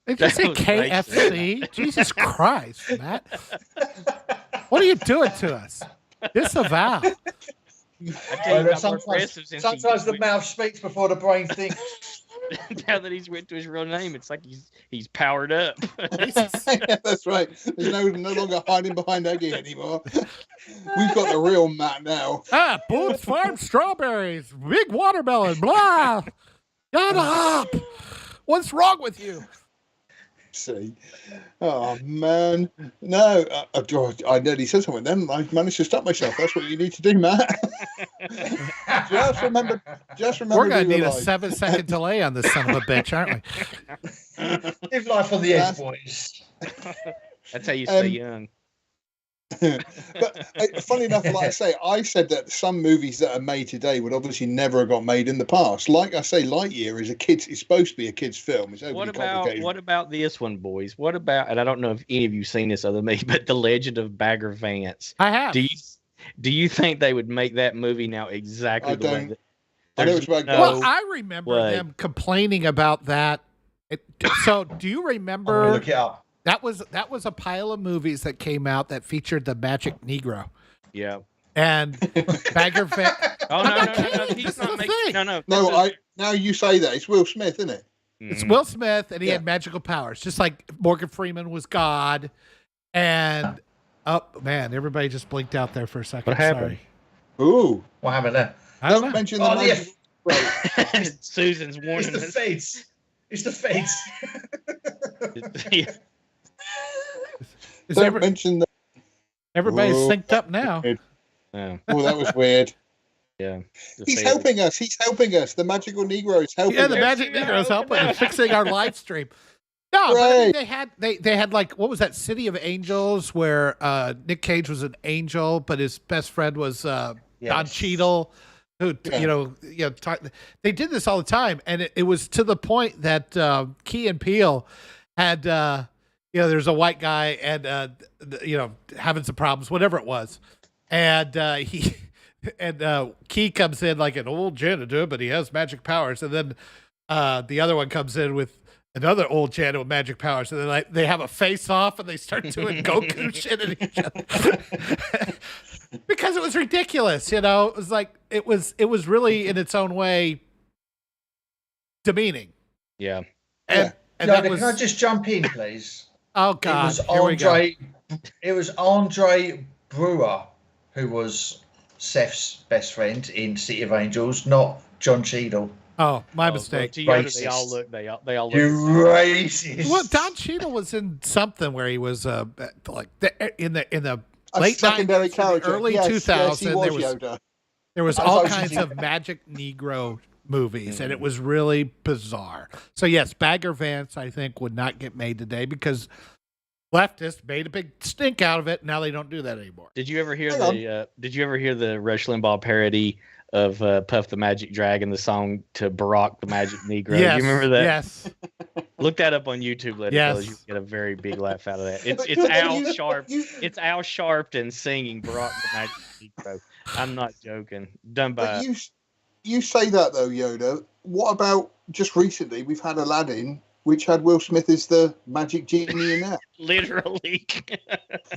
Did you say KFC? Jesus Christ, Matt. What are you doing to us? Disavow. Sometimes the mouth speaks before the brain thinks. Now that he's went to his real name, it's like he's powered up. Yeah, that's right. There's no longer hiding behind Eggy anymore. We've got the real Matt now. Boone's Farm strawberries, big watermelon, blah. Shut up. What's wrong with you? See. Oh man, no! I nearly said something. Then I managed to stop myself. That's what you need to do, Matt. Just remember. We're gonna need a 7-second delay on this son of a bitch, aren't we? Live life on the edge, boys. That's how you stay young. But funny enough, like I say, I said that some movies that are made today would obviously never have got made in the past. Like I say, Lightyear is it's supposed to be a kid's film. It's overly complicated. What about this one, boys? What about, and I don't know if any of you've seen this other than me, but The Legend of Bagger Vance. I have. Do you think they would make that movie now exactly the way that? Well, I remember them complaining about that. So, do you remember? Look it up. That was a pile of movies that came out that featured the Magic Negro. Yeah. And Bagger Vance. Oh no! He's not making. No. Now you say that it's Will Smith, isn't it? It's Will Smith, and he had magical powers, just like Morgan Freeman was God. And oh man, everybody just blinked out there for a second. What happened? Sorry. Ooh, what happened there? I don't know. Mention the Susan's warning us. It's the fates. Don't mention that. Everybody's synced up now. Yeah. Oh, that was weird. Yeah. He's helping us. The Magical Negro is helping us. Yeah, the Magic Negro is helping us, fixing our live stream. No, but I mean, they had like, what was that, City of Angels, where Nick Cage was an angel, but his best friend was Don Cheadle. Who, they did this all the time, and it was to the point that Key and Peele had, there's a white guy and having some problems, whatever it was, and Key comes in like an old janitor, but he has magic powers, and then the other one comes in with another old janitor with magic powers, and then they have a face off, and they start doing Goku shit at each other. Because it was ridiculous, it was like it was really in its own way demeaning. Yeah. And can I just jump in, please? Oh God! It was Andre Brewer who was Seth's best friend in City of Angels, not John Cheadle. Oh, my mistake. They all look. They all look. You racist. Well, Don Cheadle was in something where he was in the late 90s, early 2000s. There was all kinds of Magic Negro movies, and it was really bizarre. So yes, Bagger Vance, I think, would not get made today because leftists made a big stink out of it. Now they don't do that anymore. Did you ever hear the Rush Limbaugh parody of Puff the Magic Dragon, the song to Barack the Magic Negro? Yes, do you remember that? Yes. Look that up on YouTube later, fellas. You get a very big laugh out of that. It's Al Sharp. It's Al Sharpton singing Barack the Magic Negro. I'm not joking. Done by. You say that though, Yoda. What about just recently? We've had Aladdin, which had Will Smith as the magic genie in that. Literally.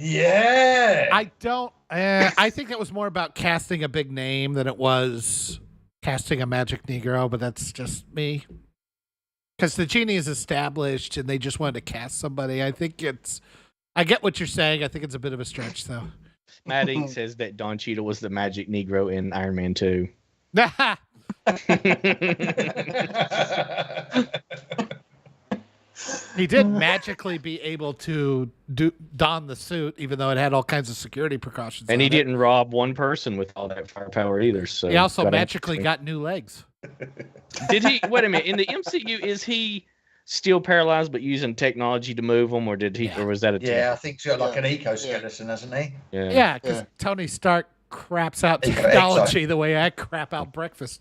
Yeah. I don't. I think it was more about casting a big name than it was casting a magic Negro. But that's just me. Because the genie is established, and they just wanted to cast somebody. I get what you're saying. I think it's a bit of a stretch, though. Matt Ink says that Don Cheadle was the magic Negro in Iron Man 2. He did magically be able to don the suit, even though it had all kinds of security precautions. And he didn't rob one person with all that firepower either. So he also magically got new legs. Did he? Wait a minute. In the MCU, is he still paralyzed but using technology to move them, or did he? Yeah. Or was that a? Yeah, I think so. Like an ecoskeleton, hasn't he? Yeah, because Tony Stark craps out technology the way I crap out breakfast.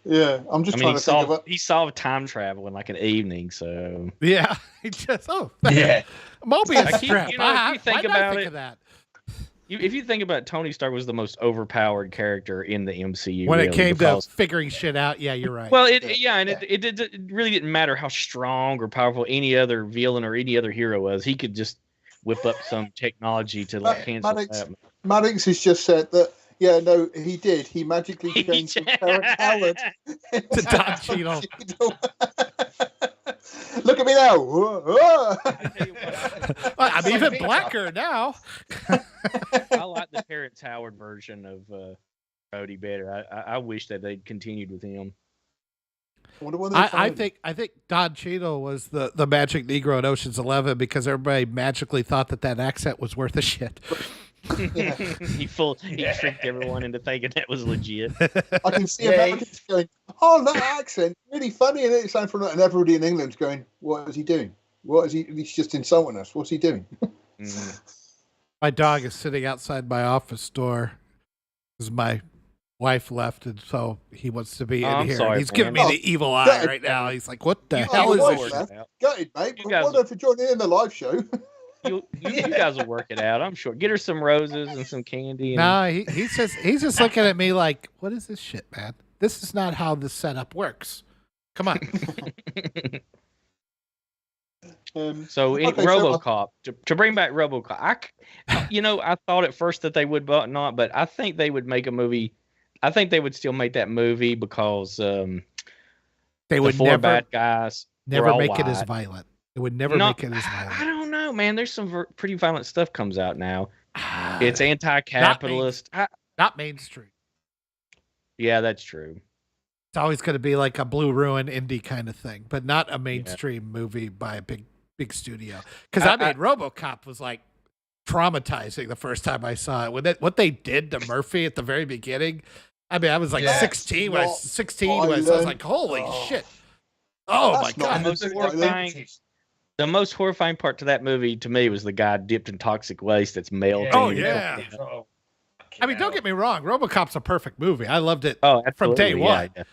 Yeah, I'm just trying to think about. He solved time travel in like an evening, so yeah, he just yeah, Mobius strap. If you think about it, of that. If you think about it, Tony Stark was the most overpowered character in the MCU when it came to figuring shit out. Yeah, you're right. Well, it really didn't matter how strong or powerful any other villain or any other hero was. He could just whip up some technology to cancel that. Maddox has just said that. Yeah, no, he did. He magically changed from Terrence Howard to Don Cheadle. Look at me now. I'm even blacker now. I like the Terrence Howard version of Rhodey better. I wish that they'd continued with him. I wonder what I think Don Cheadle was the magic Negro in Ocean's 11 because everybody magically thought that accent was worth a shit. Yeah. He tricked everyone into thinking that was legit. I can see Americans going, "Oh, that accent, really funny," and it sounds and everybody in England's going, "What is he doing? What is he? He's just insulting us. What's he doing?" My dog is sitting outside my office door because my wife left, and so he wants to be in here. Sorry, he's giving me the evil eye right now. He's like, "What the hell is this?" Gutted, mate. Well done for joining in the live show. You guys will work it out, I'm sure. Get her some roses and some candy. No, he's just looking at me like, "What is this shit, man? This is not how the setup works. Come on." So Robocop, to bring back Robocop, I thought at first that they would not, but I think they would make a movie. I think they would still make that movie because they would four bad guys never make it as violent. It would never make it as violent. I don't know, man. There's some pretty violent stuff comes out now. It's anti-capitalist. Not mainstream. Yeah, that's true. It's always going to be like a Blue Ruin indie kind of thing, but not a mainstream movie by a big studio. Because RoboCop was like traumatizing the first time I saw it. What they did to Murphy at the very beginning. I mean, I was like 16 when I was like, "Holy shit!" Oh my god! The most horrifying part to that movie to me was the guy dipped in toxic waste that's melting. Oh yeah. I mean, don't get me wrong. RoboCop's a perfect movie. I loved it from day one. Yeah.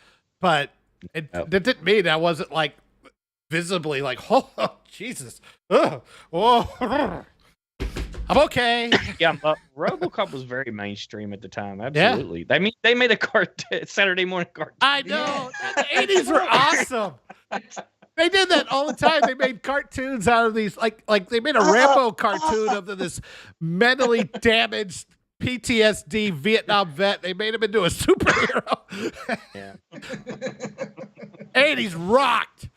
But it didn't mean I wasn't like visibly like, "Oh, Jesus, I'm okay." Yeah, but RoboCop was very mainstream at the time. Absolutely. Yeah. They made a Saturday morning cartoon. I know. The 80s were awesome. They did that all the time. They made cartoons out of these, like they made a Rambo cartoon of this mentally damaged PTSD Vietnam vet. They made him into a superhero. Yeah. 80s rocked.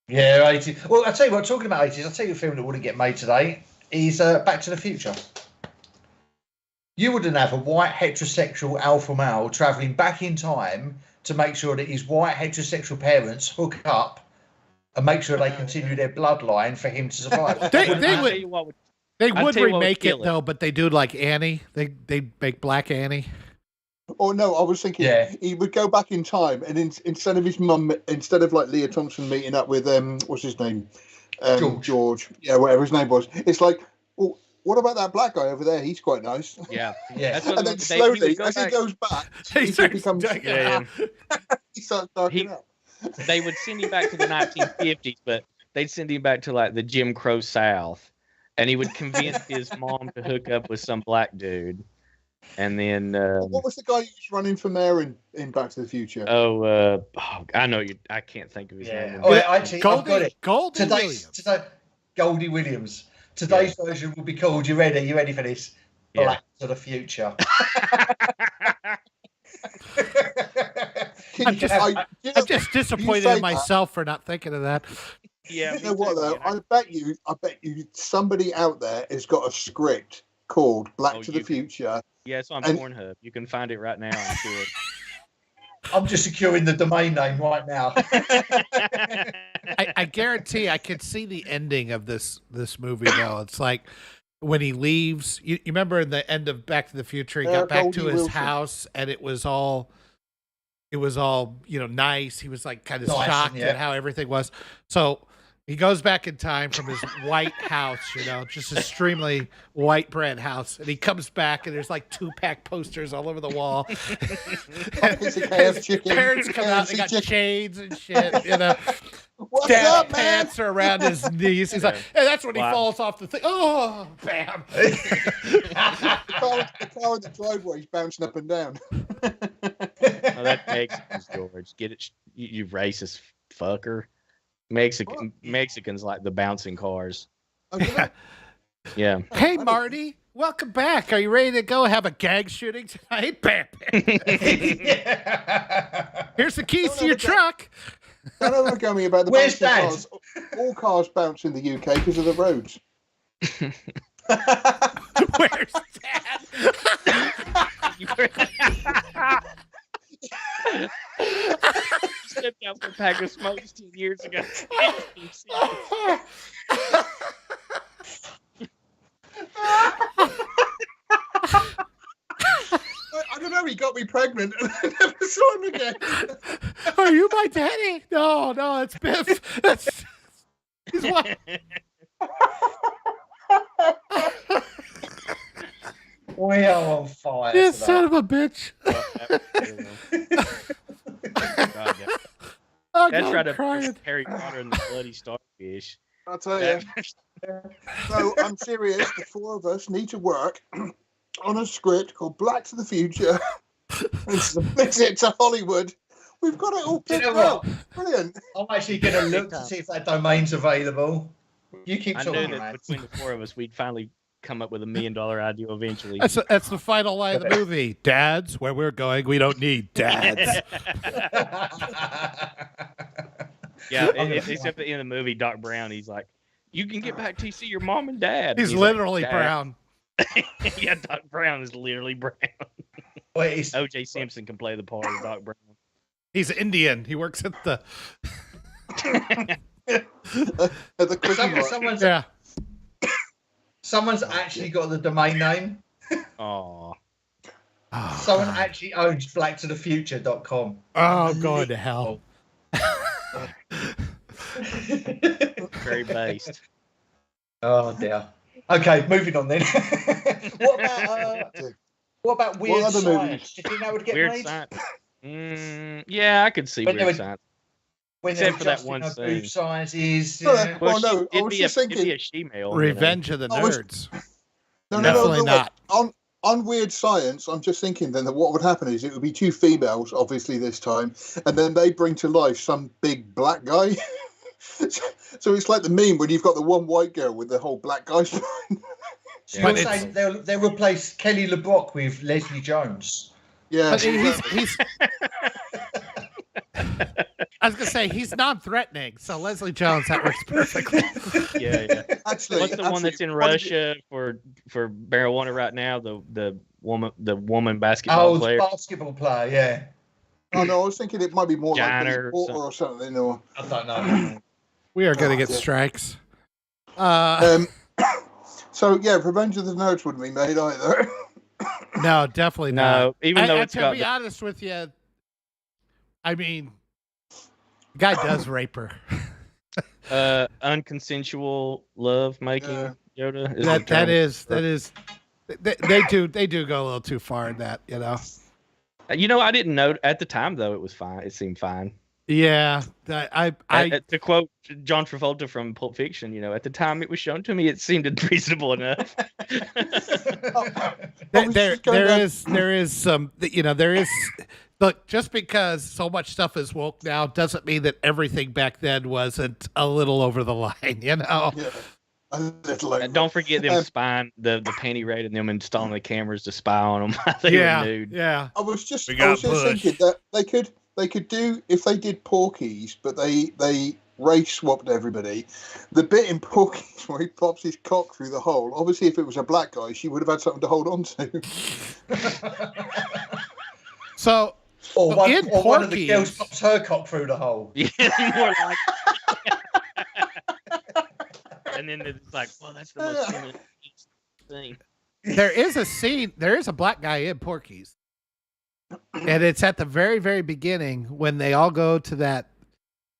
Yeah, 80s. Well, I'll tell you what, talking about 80s, I'll tell you a film that wouldn't get made today is Back to the Future. You wouldn't have a white heterosexual alpha male travelling back in time to make sure that his white heterosexual parents hook up and make sure they continue their bloodline for him to survive. They would remake it though, but they do like Annie. They make Black Annie. Oh no, I was thinking he would go back in time, and instead of his mum, instead of like Leah Thompson meeting up with what's his name, George, whatever his name was, it's like, well, what about that black guy over there? He's quite nice. Yeah. And then slowly, as he goes back, he becomes he starts darkening up. They would send him back to the 1950s, but they'd send him back to like the Jim Crow South, and he would convince his mom to hook up with some black dude. And then what was the guy who was running for mayor in Back to the Future? I know you. I can't think of his name. Oh, actually, I've got it. Goldie Williams. Today's version will be called. You ready? You ready for this? Back to the Future. I'm just disappointed in myself for not thinking of that. Yeah. You know what though? I bet you somebody out there has got a script called Back to the Future. Yeah, it's on Pornhub. You can find it right now, I'm sure. I'm just securing the domain name right now. I guarantee I could see the ending of this movie though. It's like when he leaves. You remember in the end of Back to the Future, he got back to his house and it was all nice. He was like kind of shocked at how everything was. So he goes back in time from his white house, just extremely white bread house. And he comes back and there's like 2-pack posters all over the wall. His parents come out, they got chains and shit, What's Dad's up, man? pants are around his knees. He's like, hey, that's when he falls off the thing. Oh, bam. The car in the driveway is bouncing up and down. Oh, that Mexicans, George. Get it, you racist fucker. Mexicans like the bouncing cars. Okay. Yeah. Hey, Marty. Welcome back. Are you ready to go have a gag shooting tonight? Bam. Here's the keys to your truck. Don't ever go me about the Where's bouncing Dad? cars. All cars bounce in the UK because of the roads. Where's Dad? him down for a pack of smokes 10 years ago. I don't know. He got me pregnant, and I never saw him again. Are you my daddy? No, it's Biff. He's what? We are on fire. You son of a bitch. That's right up there, Harry Potter and the Bloody Starfish. I'll tell you. So I'm serious. The four of us need to work on a script called Black to the Future and submit it to Hollywood. We've got it all picked up. Brilliant. I'm actually going to look to see if that domain's available. You keep talking, I knew that between the four of us, we'd finally come up with $1 million idea eventually. That's the final line of the movie. Dads, where we're going, we don't need dads. Yeah, except at the end of the movie, Doc Brown, he's like, you can get back to see your mom and dad. He's literally like, brown. Yeah, Doc Brown is literally brown. Wait, O.J. Simpson can play the part of Doc Brown. He's Indian. He works at the... Someone's actually got the domain name. Oh, someone actually owns blacktothefuture.com. Oh, going to hell. very based. Oh dear. Okay, moving on then. What about Weird Science? Did you know it would get Weird made? Science. Yeah, I could see Weird Science. Except for that one scene. Boob sizes. Well, no, I was just thinking. It'd be a she-male. Revenge of the Nerds. Definitely not. On Weird Science, I'm just thinking then that what would happen is it would be two females, obviously this time, and then they bring to life some big black guy. So it's like the meme when you've got the one white girl with the whole black guy spine. So you're saying they'll replace Kelly LeBrock with Leslie Jones? Yeah. But he's I was gonna say he's non-threatening, so Leslie Jones, that works perfectly. Yeah. Actually, what's the one that's in Russia for marijuana right now? The woman basketball player. Oh, the basketball player, yeah. Oh no, I was thinking it might be more like Johnner or something. Or I don't know. We are gonna get strikes. So yeah, Revenge of the Nerds wouldn't be made either. No, definitely not. No, even though it's to be honest with you, I mean, the guy does rape her. Unconsensual love making Yoda. They do go a little too far in that, you know. I didn't know at the time though. It was fine. It seemed fine. Yeah, to quote John Travolta from Pulp Fiction, at the time it was shown to me, it seemed reasonable enough. There is some, look, just because so much stuff is woke now doesn't mean that everything back then wasn't a little over the line, Yeah. Don't forget them spying, the panty raid and them installing the cameras to spy on them while they were nude. Yeah. I was just thinking that they could do, if they did Porky's, but they race swapped everybody. The bit in Porky's where he pops his cock through the hole, obviously if it was a black guy, she would have had something to hold on to. So, one of the girls pops her cock through the hole. Yeah, more like. And then it's like, well, that's the most feminine thing. There is a black guy in Porky's. And it's at the very, very beginning when they all go to that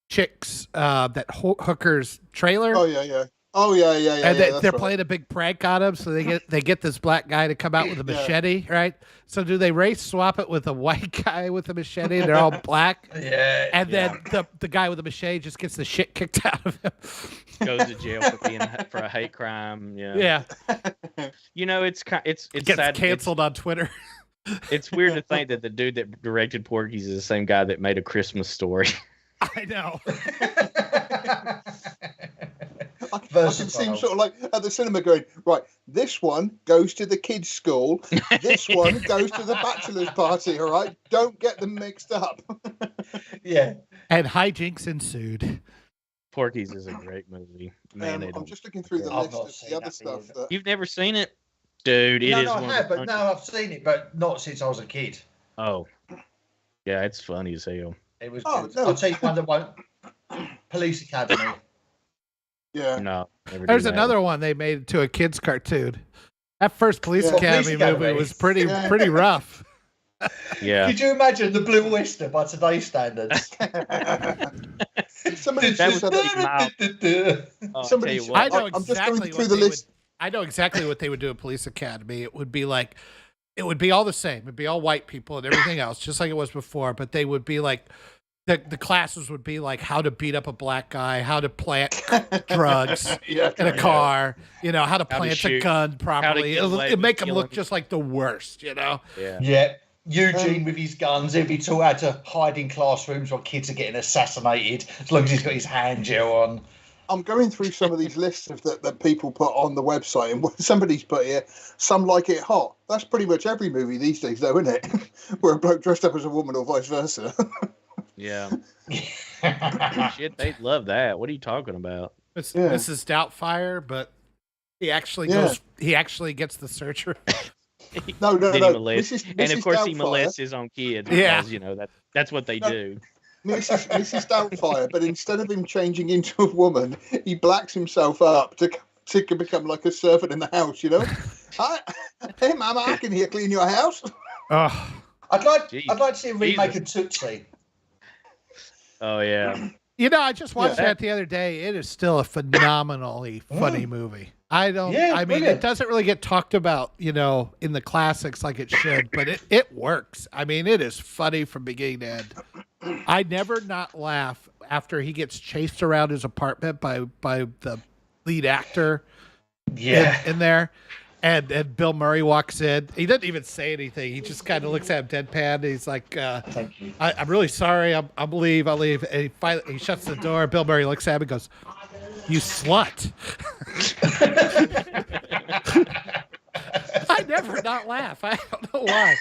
chick's, that hooker's trailer. Oh, yeah. And they're playing a big prank on him, so they get this black guy to come out with a machete, right? So do they race swap it with a white guy with a machete? They're all black. Yeah. And then the guy with the machete just gets the shit kicked out of him. Goes to jail for a hate crime. Yeah. It's gets sad. canceled on Twitter. It's weird to think that the dude that directed Porky's is the same guy that made A Christmas Story. I know. I can see him sort of like at the cinema going, right, this one goes to the kids' school, this one goes to the bachelor's party, all right? Don't get them mixed up. Yeah. And hijinks ensued. Porky's is a great movie. Man, I'm just looking through the list of the other stuff. You've never seen it? Dude, it is. I've seen it, but not since I was a kid. Oh. Yeah, it's funny as hell. It was Oh, good. no. I'll tell you one that won't. Police Academy. Yeah. No, never There's do that another one they made into a kids' cartoon. That first Police Yeah. Academy Police Academy. movie was pretty rough. Yeah. Could you imagine the Blue Oyster by today's standards? Somebody That was said that. Oh, Somebody tell you what. I know I'm just going exactly through what the they would. list. I know exactly what they would do at Police Academy. It would be like, it would be all the same. It'd be all white people and everything else, just like it was before. But they would be like, the classes would be like how to beat up a black guy, how to plant drugs in a car, how to plant a shoot, gun properly. It'd make them look just like the worst, Yeah. Yeah. Eugene with his guns, if he taught how to hide in classrooms while kids are getting assassinated, as long as he's got his hand gel on. I'm going through some of these lists that people put on the website, and somebody's put here, some like it hot. That's pretty much every movie these days, though, isn't it? Where a bloke dressed up as a woman or vice versa. Yeah. Shit, they love that. What are you talking about? This is Doubtfire, but he actually goes. He actually gets the surgery. No. Mrs. And of course, he Doubtfire. molests his own kids because that's what they do. Mrs. Doubtfire, but instead of him changing into a woman, he blacks himself up to become like a servant in the house. Hi, hey, Mama, I can hear clean your house. Oh, I'd like to see a remake of Tootsie. Oh yeah. I just watched that the other day. It is still a phenomenally funny movie. I mean, brilliant. it doesn't really get talked about, in the classics like it should, but it works. I mean, it is funny from beginning to end. I never not laugh after he gets chased around his apartment by the lead actor in there. And Bill Murray walks in. He doesn't even say anything. He just kind of looks at him deadpan. He's like, Thank you. I'm really sorry. I'll leave. I'll leave. And he shuts the door. Bill Murray looks at him and goes, "You slut." I never not laugh. I don't know why.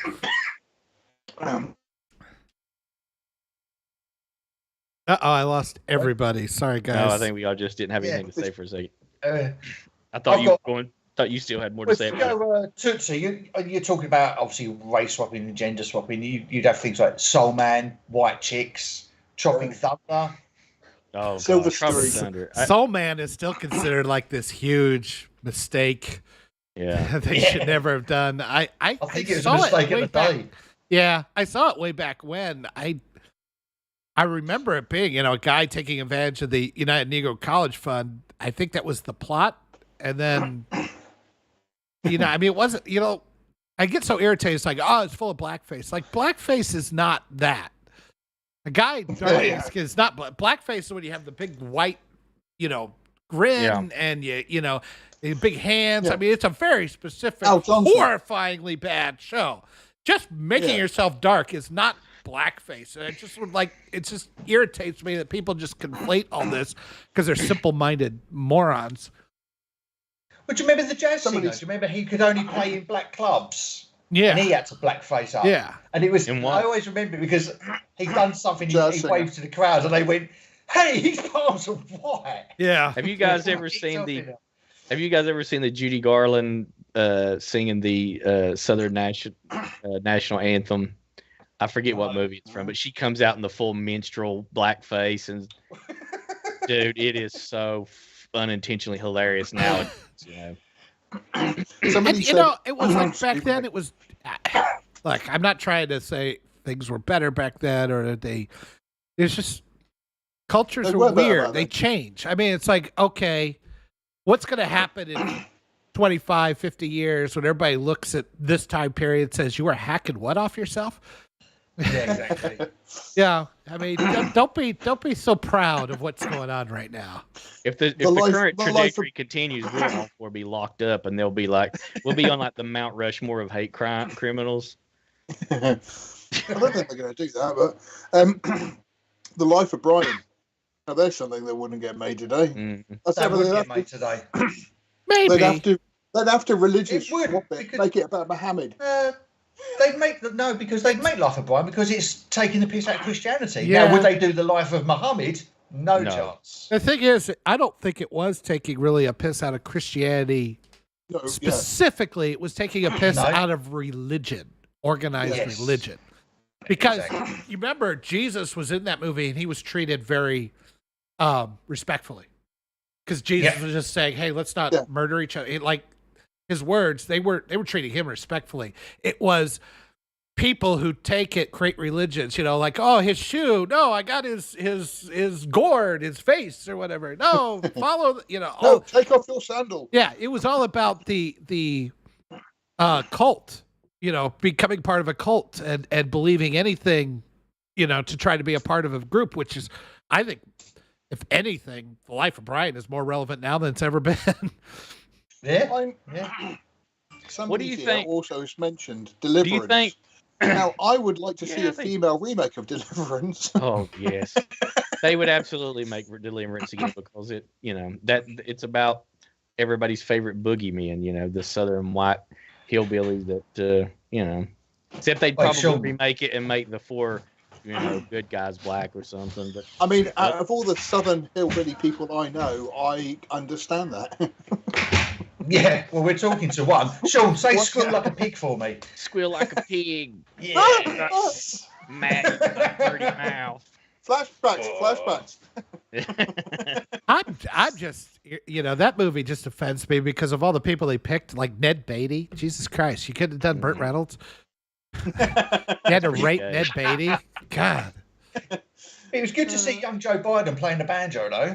I lost everybody. Sorry, guys. No, I think we all just didn't have anything to say for a second. I thought you still had more to say. Tootsie, you're talking about obviously race swapping and gender swapping. You'd have things like Soul Man, White Chicks, Tropic Thunder. Oh, Silver Tropic Streak. Thunder. Soul Man is still considered like this huge mistake they should never have done. I think it was saw a mistake it at the day. Yeah, I saw it way back when. I remember it being, a guy taking advantage of the United Negro College Fund. I think that was the plot. And then, I mean, it wasn't, I get so irritated. It's like, oh, it's full of blackface. Like, blackface is not that. A guy is not blackface is when you have the big white, grin and big hands. I mean, it's a very specific, horrifyingly bad show. Just making yourself dark is not blackface. And it just irritates me that people just conflate all this because they're simple-minded morons. But do you remember the jazz singer? Do you remember he could only play in black clubs? Yeah. And he had to blackface up. Yeah. And it was, I always remember because he'd done something, he waved to the crowd and they went, "Hey, his palms are white." Yeah. Have you guys ever seen the Judy Garland singing the Southern National Anthem? I forget what movie it's from, but she comes out in the full minstrel blackface, and dude, it is so unintentionally hilarious now. Somebody said, it was like back then. It was like, I'm not trying to say things were better back then, or it's just cultures are weird. They change. I mean, it's like, okay, what's going to happen in 25, 50 years when everybody looks at this time period and says, you were hacking what off yourself? Yeah, exactly. Yeah, I mean, don't be so proud of what's going on right now. If the current trajectory continues, we'll be locked up, and we'll be on like the Mount Rushmore of hate criminals. I don't think they're going to do that, but The Life of Brian. Now, there's something that wouldn't get made today. Mm-hmm. That would get made today. Maybe they'd have to religious make it about Muhammad. They'd make Life of Brian because it's taking the piss out of Christianity. Yeah. Now, would they do the Life of Muhammad? No chance. The thing is, I don't think it was taking really a piss out of Christianity. No, specifically, it was taking a piss out of religion, organized religion. Because you remember Jesus was in that movie and he was treated very respectfully. Because Jesus was just saying, "Hey, let's not murder each other." Like his words, they were treating him respectfully. It was people who create religions, like, oh, his shoe. No, I got his gourd, his face or whatever. No, follow, No, take off your sandal. Yeah, it was all about the cult, becoming part of a cult and believing anything, to try to be a part of a group, which is, I think, if anything, the life of Brian is more relevant now than it's ever been. Yeah. What do you think? Also, is mentioned Deliverance. Do you think? Now, I would like to see a female remake of Deliverance. Oh yes, they would absolutely make Deliverance again because that it's about everybody's favorite boogeyman. The southern white hillbillies that except they'd probably remake it and make the four good guys black or something. But I mean, out of all the southern hillbilly people I know, I understand that. Yeah, well, we're talking to one. Sean, say squeal like a pig for me. Squeal like a pig. Yeah. Mad dirty mouth. Flashbacks. I'm just, that movie just offends me because of all the people they picked, like Ned Beatty. Jesus Christ, you could have done Burt Reynolds. You had to rate Ned Beatty. God. It was good to see young Joe Biden playing the banjo, though.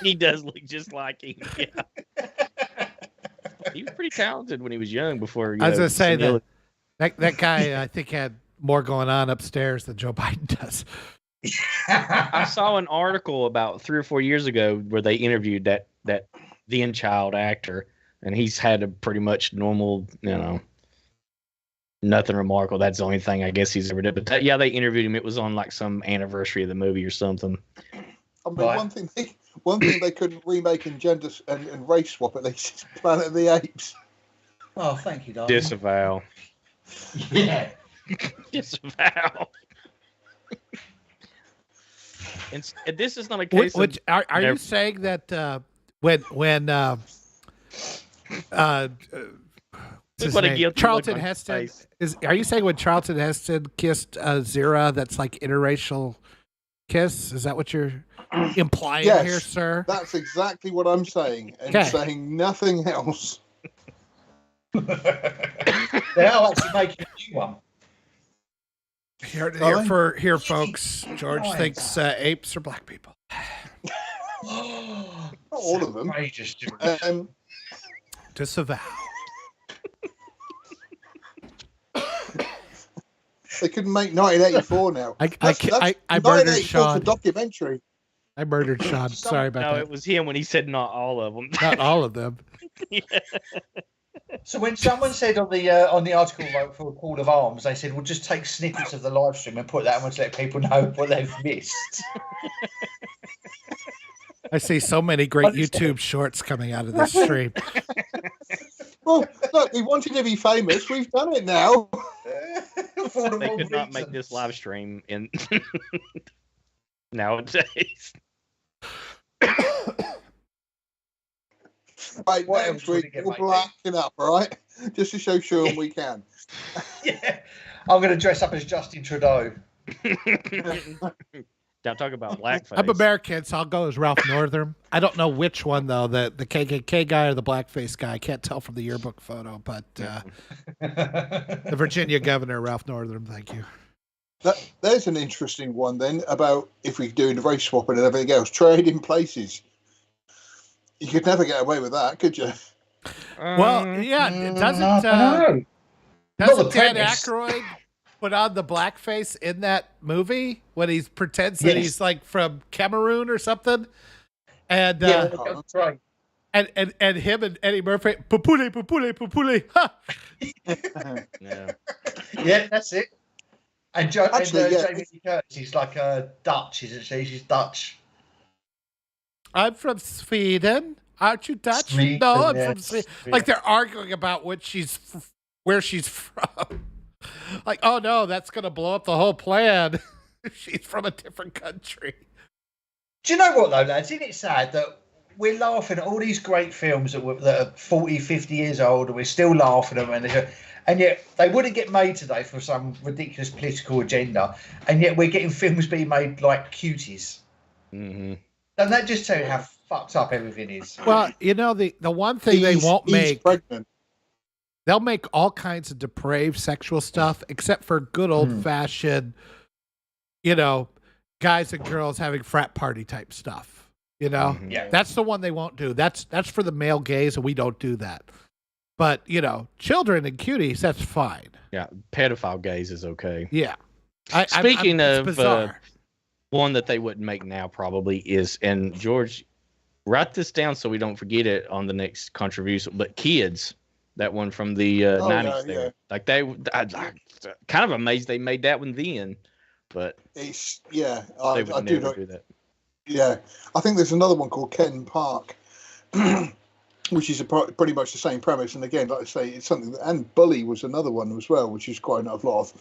He does look just like him. Yeah. He was pretty talented when he was young. Before I was going to say that guy, I think, had more going on upstairs than Joe Biden does. I saw an article about 3 or 4 years ago where they interviewed that then child actor, and he's had a pretty much normal, nothing remarkable. That's the only thing I guess he's ever did. But they interviewed him. It was on like some anniversary of the movie or something. I mean, one thing they couldn't remake and gender and race swap at least is Planet of the Apes. Oh, thank you, darling. Disavow. Yeah. Disavow. And this is not a case. Are you saying that when Charlton Heston are you saying when Charlton Heston kissed Zira, that's like interracial kiss? Is that what you're implying here, sir? That's exactly what I'm saying, and saying nothing else. They are actually making a new one. Here, folks. George thinks apes are black people. Not all of them. Disavow. They couldn't make 1984 now. I murdered Sean. A documentary. I murdered Sean. Sorry about that. No, it was him when he said not all of them. Not all of them. Yeah. So when someone said on the article for Call of Arms, they said, "We'll just take snippets of the live stream and put that on to let people know what they've missed." I see so many great YouTube shorts coming out of this stream. Well, look, we wanted to be famous. We've done it now. They could not make this live stream in nowadays. Right, next week we'll blacken up, all right? Just to show Sean we can. Yeah, I'm going to dress up as Justin Trudeau. Now talk about blackface. I'm American, so I'll go as Ralph Northam. I don't know which one though, the KKK guy or the blackface guy. I can't tell from the yearbook photo, but the Virginia governor, Ralph Northam. Thank you. There's an interesting one then about if we're doing race swapping and everything else, trading places. You could never get away with that, could you? Well, yeah, it doesn't. Doesn't Dan Aykroyd put on the blackface in that movie when he pretends that he's like from Cameroon or something? And that's right. And him and Eddie Murphy, pupule. Ha! Yeah, that's it. And Jamie Lee Curtis, he's like Dutch, isn't she? She's Dutch. I'm from Sweden. Aren't you Dutch? Sweden, no, I'm from Sweden. Like they're arguing about where she's from. Like, oh no, that's gonna blow up the whole plan. She's from a different country. Do you know what though, lads? Isn't it sad that we're laughing at all these great films that are 40, 50 years old, and we're still laughing at them, And yet they wouldn't get made today for some ridiculous political agenda. And yet we're getting films being made like Cuties. Mm-hmm. Doesn't that just tell you how fucked up everything is? Well, you know, the one thing they won't make, pregnant. They'll make all kinds of depraved sexual stuff, except for good old fashioned, you know, guys and girls having frat party type stuff. You know, that's the one they won't do. That's for the male gaze, and we don't do that. But you know, children and cuties, that's fine. Yeah, pedophile gaze is okay. Yeah. Speaking of bizarre. one that they wouldn't make now probably is, and George, write this down so we don't forget it on the next controversial. But Kids, that one from the 90s. Yeah. Like I'm kind of amazed they made that one then. But It's they would never do that. Yeah, I think there's another one called Ken Park, which is pretty much the same premise. And again, like I say, it's something that, and Bully was another one as well, which is quite a lot of.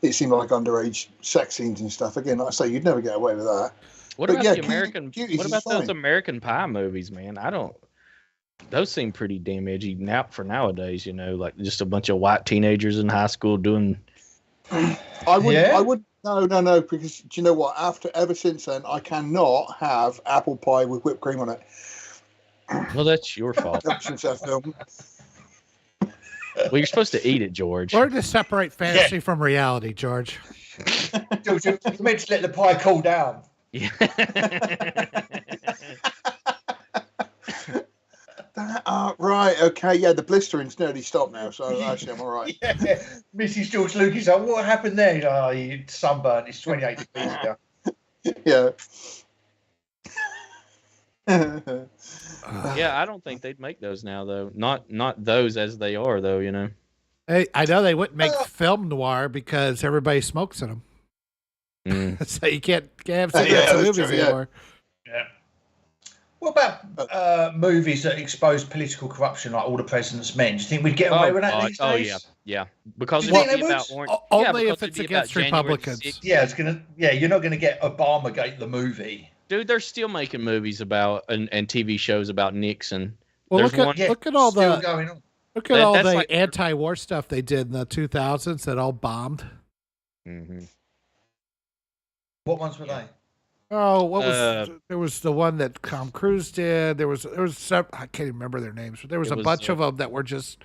It seemed like underage sex scenes and stuff. Again, like I say, you'd never get away with that. What about the American? What about those American Pie movies, man? Those seem pretty damn edgy now for nowadays. You know, like just a bunch of white teenagers in high school doing. I would. No, because do you know what? Ever since then, I cannot have apple pie with whipped cream on it. Well, that's your fault. Ever since that film. Well, you're supposed to eat it, George. Learn to separate fantasy from reality, George. George, you're meant to let the pie cool down. Yeah. Right, okay, yeah, the blistering's nearly stopped now, so actually I'm all right. Yeah. Mrs. George Lucas, like, what happened there? Oh, you sunburned. It's 28 degrees here. Yeah. Yeah, I don't think they'd make those now, though. Not those as they are, though. You know. I know they wouldn't make film noir because everybody smokes in them. So you can't have cigarettes in movies anymore. Yeah. What about movies that expose political corruption, like All the President's Men? Do you think we'd get away with that these days? Oh yeah. Because Do you it'd think be they about would? Only if it's against Republicans. Yeah, you're not gonna get Obamagate the movie. Dude, they're still making movies about and TV shows about Nixon. Well, look at all the going on. Look at all the like, anti-war stuff they did in the 2000s that all bombed. Mm-hmm. What ones were they? Oh, what was there was the one that Tom Cruise did. There was some, I can't even remember their names, but there was a bunch of them that were just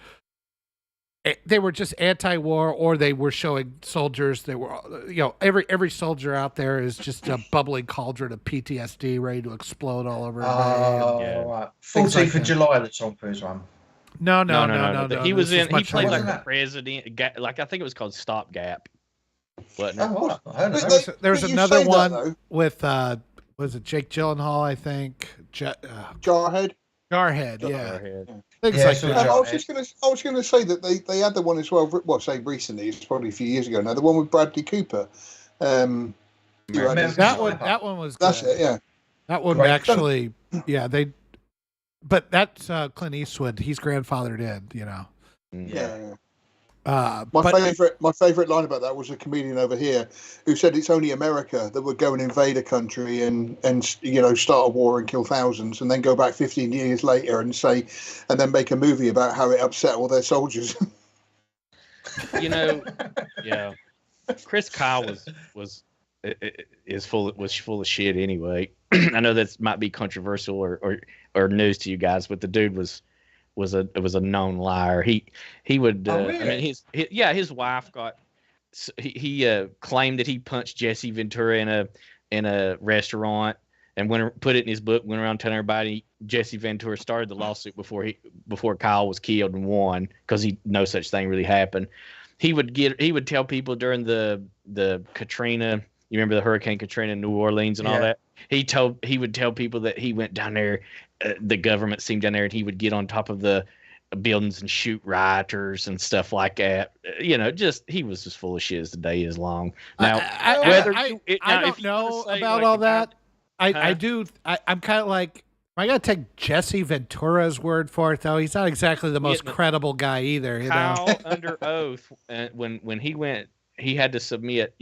anti-war, or they were showing soldiers. They were, every soldier out there is just a bubbling cauldron of PTSD ready to explode all over. Right. 14th of July, the Tom Cruise one. No. He was in. He played like the president. Like I think it was called Stopgap. There's another one with was it Jake Gyllenhaal? I think Jarhead. Yeah. Things like that. I was going to say that they had the one as well. Well, say recently, it's probably a few years ago now. The one with Bradley Cooper. That one was. That's good. it. Yeah. That one actually. Yeah, but that's Clint Eastwood. He's grandfathered in. You know. Yeah. My favorite line about that was a comedian over here who said it's only America that would go and invade a country and start a war and kill thousands, and then go back 15 years later and then make a movie about how it upset all their soldiers. Yeah. Chris Kyle was full of shit anyway. I know that might be controversial or news to you guys, but the dude was a known liar. He would. Really? I mean, his wife got. He claimed that he punched Jesse Ventura in a restaurant and put it in his book. Went around telling everybody Jesse Ventura started the lawsuit before Kyle was killed and won, because no such thing really happened. He would tell people during the Katrina. You remember the Hurricane Katrina in New Orleans and all that? He would tell people that he went down there, the government seemed down there, and he would get on top of the buildings and shoot rioters and stuff like that. He was just full of shit as the day is long. Now, I don't know about all that. I do. I'm kind of like, I got to take Jesse Ventura's word for it, though. He's not exactly the most credible guy either. Kyle under oath, when he went, he had to submit,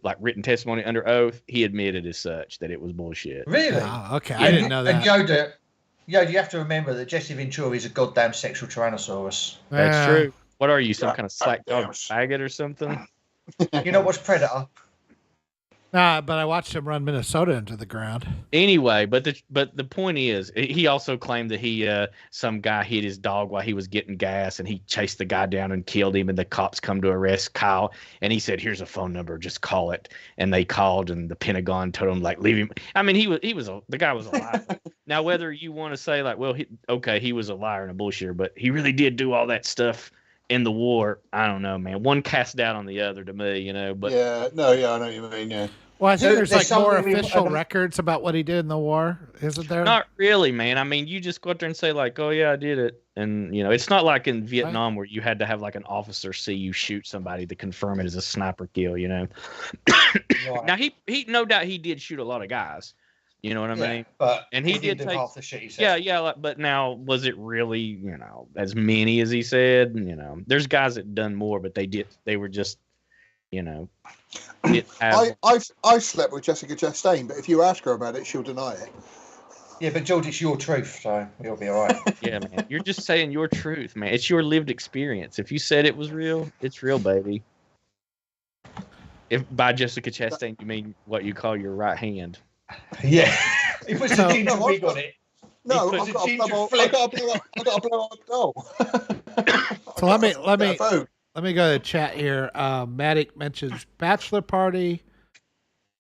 like written testimony under oath. He admitted as such that it was bullshit. Really? Oh, okay. I didn't know that. And Yeah, you have to remember that Jesse Ventura is a goddamn sexual tyrannosaurus. That's Yeah. true. What are you, some kind of slack dog faggot or something? You know what's Predator? Nah, but I watched him run Minnesota into the ground. Anyway, but the point is, he also claimed that he some guy hit his dog while he was getting gas, and he chased the guy down and killed him, and the cops come to arrest Kyle, and he said, "Here's a phone number, just call it." And they called, and the Pentagon told him, like, leave him. I mean, the guy was a liar. Now, whether you want to say like, well, he was a liar and a bullshitter, but he really did do all that stuff in the war. I don't know, man. One cast doubt on the other to me, you know. But I know what you mean. Yeah. Well, I think there's like more something official records about what he did in the war, isn't there? not really, man. I mean, you just go out there and say like, "Oh yeah, I did it," and you know, it's not like in Vietnam where you had to have like an officer see you shoot somebody to confirm it as a sniper kill. You know. Right. Now he no doubt he did shoot a lot of guys. You know what I mean? But And he did do take half the shit he said. yeah. But now, was it really, you know, as many as he said? You know, there's guys that done more, but they were just, you know. I slept with Jessica Chastain, but if you ask her about it, she'll deny it. Yeah, but George, it's your truth, so you'll be all right. Yeah, man. You're just saying your truth, man. It's your lived experience. If you said it was real, it's real, baby. If by Jessica Chastain you mean what you call your right hand. Yeah. He puts a ginger wig on it. No, I've got to blow up doll. So let me go to the chat here. Matic mentions Bachelor Party,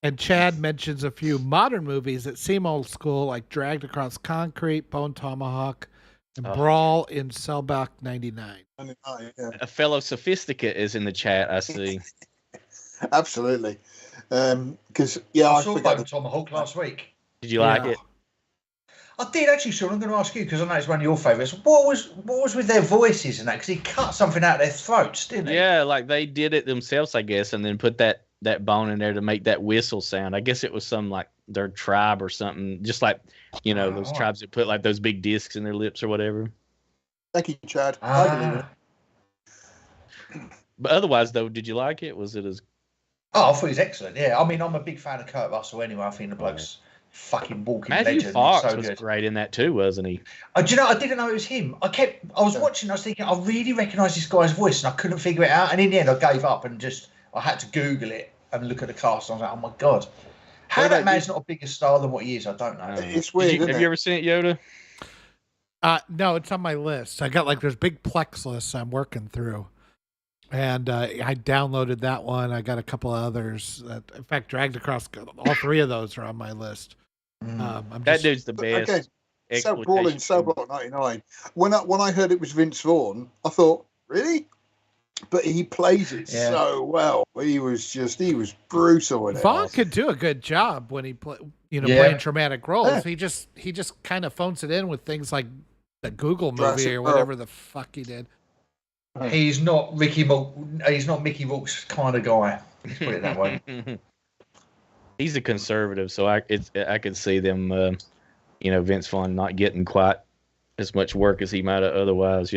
and Chad mentions a few modern movies that seem old school, like Dragged Across Concrete, Bone Tomahawk, and Brawl in Cellblock 99. Yeah. A fellow sophisticate is in the chat, I see. Absolutely. Because I saw Bone Tomahawk last week. Did you like it? I did actually, Sean. I'm going to ask you because I know it's one of your favourites. What was with their voices and that? Because he cut something out of their throats, didn't he? Yeah, like they did it themselves, I guess, and then put that bone in there to make that whistle sound. I guess it was some like their tribe or something, just like those tribes that put like those big discs in their lips or whatever. Thank you, Chad. I believe it. But otherwise, though, did you like it? Was it as? Oh, I thought he was excellent. Yeah, I mean, I'm a big fan of Kurt Russell anyway. I think the bloke's fucking walking Matthew legend. Fox so was good. great in that too, wasn't he? Do you know? I didn't know it was him. I was watching. I was thinking, I really recognise this guy's voice, and I couldn't figure it out. And in the end, I gave up and I had to Google it and look at the cast. And I was like, oh my god, how that man's not a bigger star than what he is, I don't know. It's weird. Have you ever seen it, Yoda? No, it's on my list. I got like there's big Plex lists I'm working through. And I downloaded that one. I got a couple of others. In fact, Dragged Across, all three of those are on my list. That dude's the best. Okay, so Brawl in Cellblock 99. When I heard it was Vince Vaughn, I thought, really? But he plays it so well. He was brutal in it. Vaughn could do a good job when he playing traumatic roles. Yeah. He just kind of phones it in with things like the Google movie or whatever the fuck he did. He's not Mickey Rourke's kind of guy. Let's put it that way. He's a conservative, so I could see them, Vince Vaughn not getting quite as much work as he might have otherwise.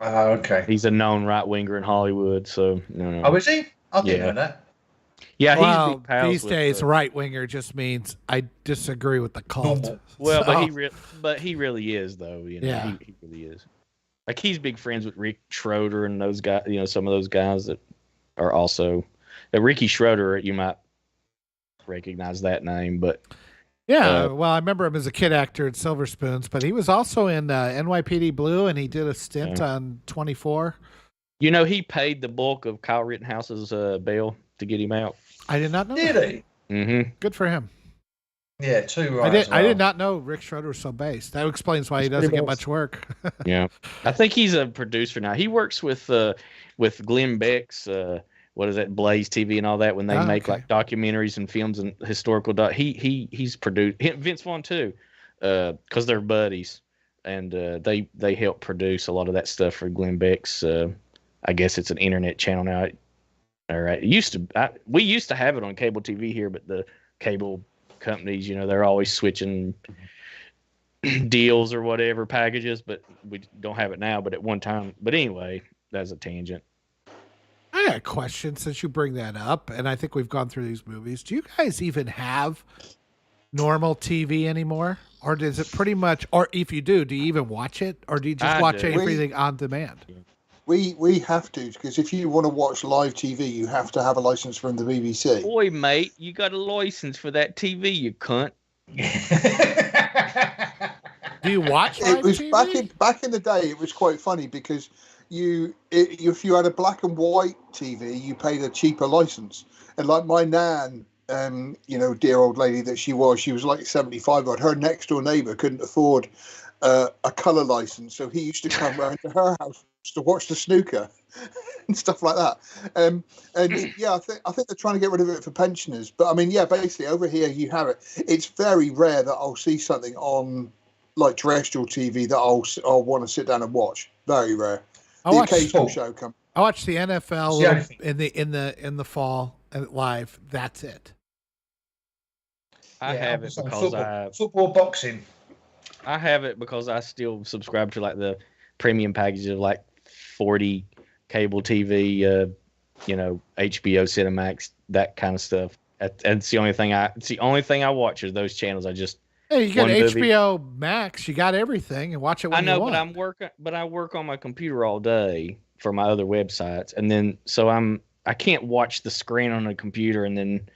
Okay. He's a known right winger in Hollywood, so no. Oh, is he? I didn't know that. Yeah, well, these days, right winger just means I disagree with the cult. Well, but he really is, though. He really is. Like he's big friends with Rick Schroeder and those guys. Some of those guys that are also. Ricky Schroeder, you might recognize that name, but. Yeah, well, I remember him as a kid actor in Silver Spoons, but he was also in NYPD Blue, and he did a stint on 24. He paid the bulk of Kyle Rittenhouse's bail to get him out. I did not know. Did he? Mm-hmm. Good for him. Yeah, too right. I did not know Rick Schroeder was so based. That explains why he doesn't get much work. Yeah, I think he's a producer now. He works with Glenn Beck's. What is that, Blaze TV and all that, when they make like documentaries and films and historical he's produced Vince Vaughn too, because they're buddies, and they help produce a lot of that stuff for Glenn Beck's. I guess it's an internet channel now. All right, we used to have it on cable TV here, but the cable companies, they're always switching deals or whatever packages, but we don't have it now. But at one time, anyway, that's a tangent. I got a question since you bring that up, and I think we've gone through these movies. Do you guys even have normal TV anymore? Or does it pretty much, or if you do you even watch it? Or do you just watch everything on demand? We have to, because if you want to watch live TV, you have to have a license from the BBC. Boy, mate, you got a license for that TV, you cunt. Do you watch live TV? Back in the day, it was quite funny because if you had a black and white TV, you paid a cheaper license. And like my nan, dear old lady that she was like 75. But her next door neighbour couldn't afford a colour license, so he used to come round to her house to watch the snooker and stuff like that. And yeah, I think they're trying to get rid of it for pensioners. But I mean, yeah, basically over here you have it. It's very rare that I'll see something on like terrestrial TV that I'll want to sit down and watch. Very rare. The occasional show comes. I watch the NFL in the fall live. That's it. I have it because football, boxing. I have it because I still subscribe to like the premium package of like 40 cable TV, HBO, Cinemax, that kind of stuff. And it's the only thing I watch is those channels. Hey, you got HBO Max. You got everything, and watch it when you want. I know, but I work on my computer all day for my other websites, and then so I can't watch the screen on the computer, and then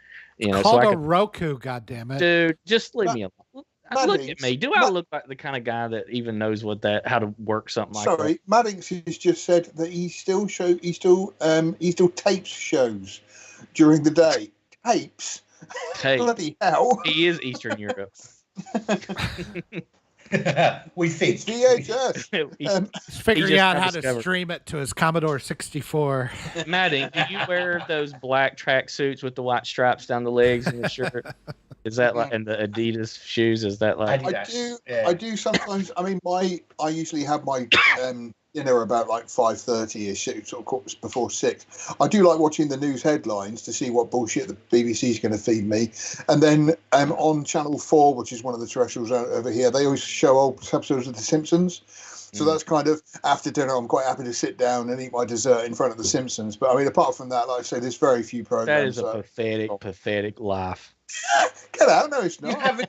called a Roku. Goddammit, dude, just leave me alone. Look at me. Do I look like the kind of guy that even knows how to work something like that? Sorry, Maddings has just said that he still tapes shows during the day. Tapes? Bloody hell. He is Eastern Europe. We think. VHS. He's figuring out how to stream it to his Commodore 64. Maddie, do you wear those black track suits with the white stripes down the legs and the shirt? Is that like, and the Adidas shoes? Is that like? I do sometimes. I mean, I usually have my dinner about like 5:30ish, sort of before 6. I do like watching the news headlines to see what bullshit the BBC is going to feed me, and then on Channel 4, which is one of the terrestrials over here, they always show old episodes of The Simpsons. So that's kind of after dinner. I'm quite happy to sit down and eat my dessert in front of The Simpsons. But I mean, apart from that, like I say, there's very few programs. That is a pathetic laugh. Get out! No, it's not.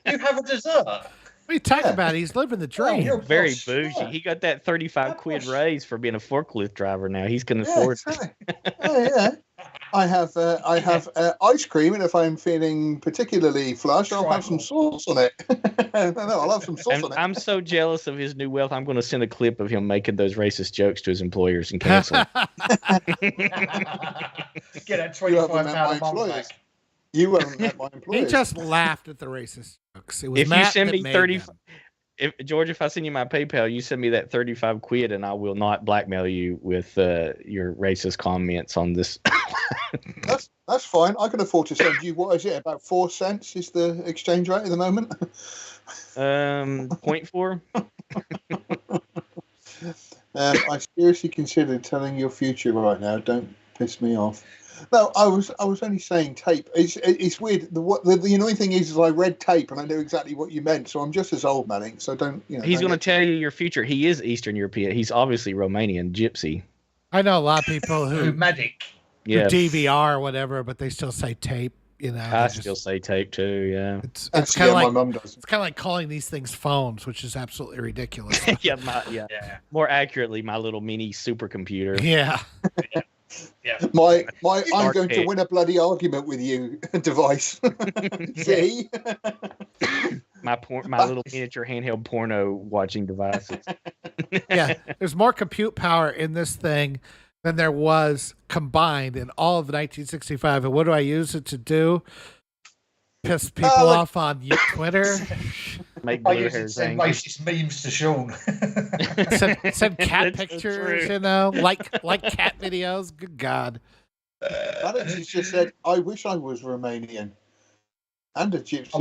You have a dessert. What are you talking about? He's living the dream. You're very bougie. Yeah. He got that 35 quid raise for being a forklift driver now. He's can afford it. Oh, yeah. I have ice cream, and if I'm feeling particularly flush, I'll have some sauce on it. I'll have some sauce on it. I'm so jealous of his new wealth. I'm going to send a clip of him making those racist jokes to his employers and cancel. Get that £25 a month back. You weren't met my employers. He just laughed at the racist jokes. It was if Matt you send me 30, them. If I send you my PayPal, you send me that 35 quid, and I will not blackmail you with your racist comments on this. That's fine. I can afford to send you. What is it? About 4 cents is the exchange rate at the moment. 0.4. I seriously considered telling your future right now. Don't piss me off. No, I was only saying tape. It's weird. The annoying thing is I read tape and I knew exactly what you meant. So I'm just as old, Manning. So don't. He's going to tell you your future. He is Eastern European. He's obviously Romanian, gypsy. I know a lot of people who DVR or whatever, but they still say tape. I still say tape too. Yeah, it's kind of like my mom does. It's kind of like calling these things phones, which is absolutely ridiculous. yeah. More accurately, my little mini supercomputer. Yeah. Yeah. My I'm going to win a bloody argument with you device. See? my little miniature handheld porno watching devices. Yeah, there's more compute power in this thing than there was combined in all of 1965. And what do I use it to do? Piss people off on Twitter. Make send racist memes to Sean. send cat pictures, like cat videos. Good God. Alex has just said, I wish I was Romanian. And a gypsy. I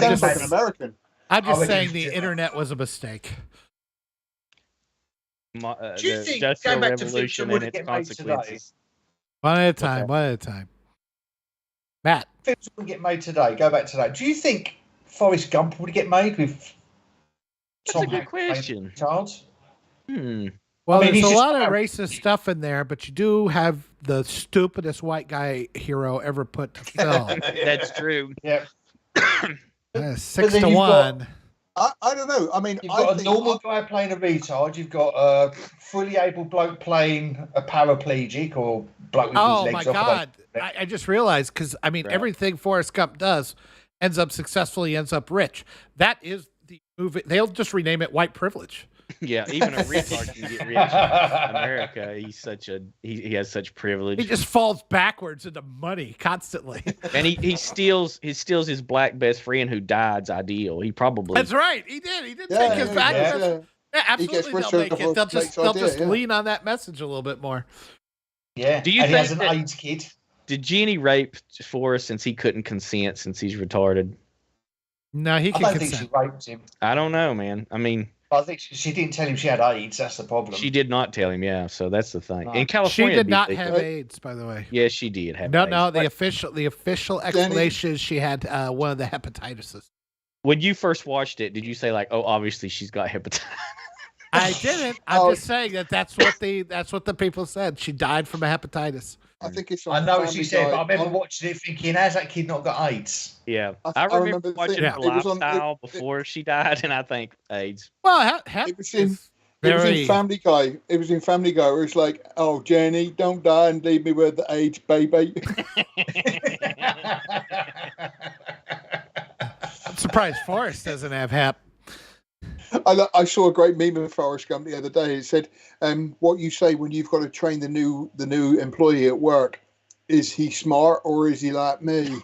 sound like an American. I'm just saying the internet was a mistake. Do you think going back to fiction would get made today? One at a time. Matt. Films would get made today. Go back today. Do you think Forrest Gump would get made with That's a good question. Charles? Well, I mean, there's he's a just- lot of racist stuff in there, but you do have the stupidest white guy hero ever put to film. That's true. Yeah. 6 then to you've got- 1. I don't know. I mean, You've I got a think normal guy playing a retard. You've got a fully able bloke playing a paraplegic or bloke with his Oh legs my off. God! I just realized because I mean Right. everything Forrest Gump does ends up successfully, ends up rich. That is the movie. They'll just rename it White Privilege. Yeah, even a retard can get rich. In America, he's such a he has such privilege. He just falls backwards into money constantly. And he steals his black best friend who died's ideal. He probably That's right. He did. He did Yeah, take his yeah, back. yeah. Yeah, He gets absolutely. rich They'll make over it. They'll Blake's just idea, yeah. lean on that message a little bit more. Yeah. Do you and he has think an that- AIDS kid. Did Jenny rape Forrest since he couldn't consent since he's retarded? No, he I can don't think she consent. raped him. I don't know, man. I mean, I think she didn't tell him she had AIDS. That's the problem. she did not tell him. Yeah, so that's the thing. No. In She California, did not it'd be have legal. AIDS, by the way. Yeah, she did have. No, AIDS. no. The official explanation is she had one of the hepatitis. When you first watched it, did you say like, "Oh, obviously she's got hepatitis"? I didn't. I'm just saying that's what the people said. She died from a hepatitis. I think it's. I on know what Family she said, Guy. but I remember watching it thinking, how's that kid not got AIDS? Yeah, I I remember remember the watching thing- her it was on- lifestyle before she died, and I think AIDS. Well, It was in- is It was very. in Family Guy. It was in Family Guy where it's like, "Oh, Jenny, don't die and leave me with the AIDS, baby." I'm surprised Forrest doesn't have hep. I saw a great meme of Forrest Gump the other day. It said, "What you say when you've got to train the new employee at work? Is he smart or is he like me?"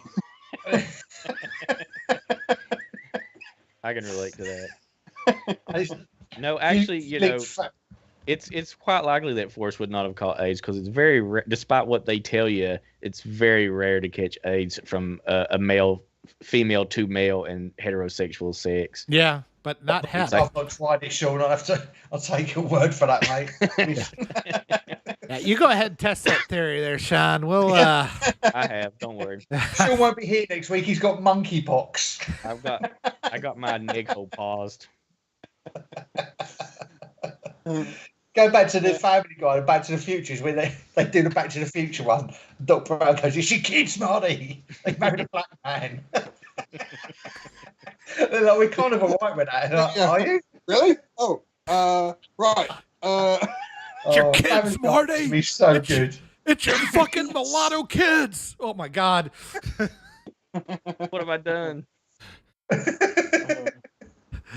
I can relate to that. No, actually, you Big know, fat- it's quite likely that Forrest would not have caught AIDS because it's very despite what they tell you, it's very rare to catch AIDS from a female to male and heterosexual sex. Yeah, but not hep. I've not tried it, Sean. I'll take your word for that, mate. Yeah, you go ahead and test that theory there, Sean. We'll I have, don't worry. Sean won't be here next week. He's got monkeypox. I got my neg hole paused. Go back to the Family Guy, Back to the Futures, where they do the Back to the Future one. Doc Brown goes, "Is she kid, Smarty? They married a black man." They're like, "We're kind of alright with that." Like, Yeah. Are you? Really? Oh, right. Your Oh, kids, Family Guy Marty. used to be so It's- good. It's your fucking mulatto kids. Oh my God. What have I done?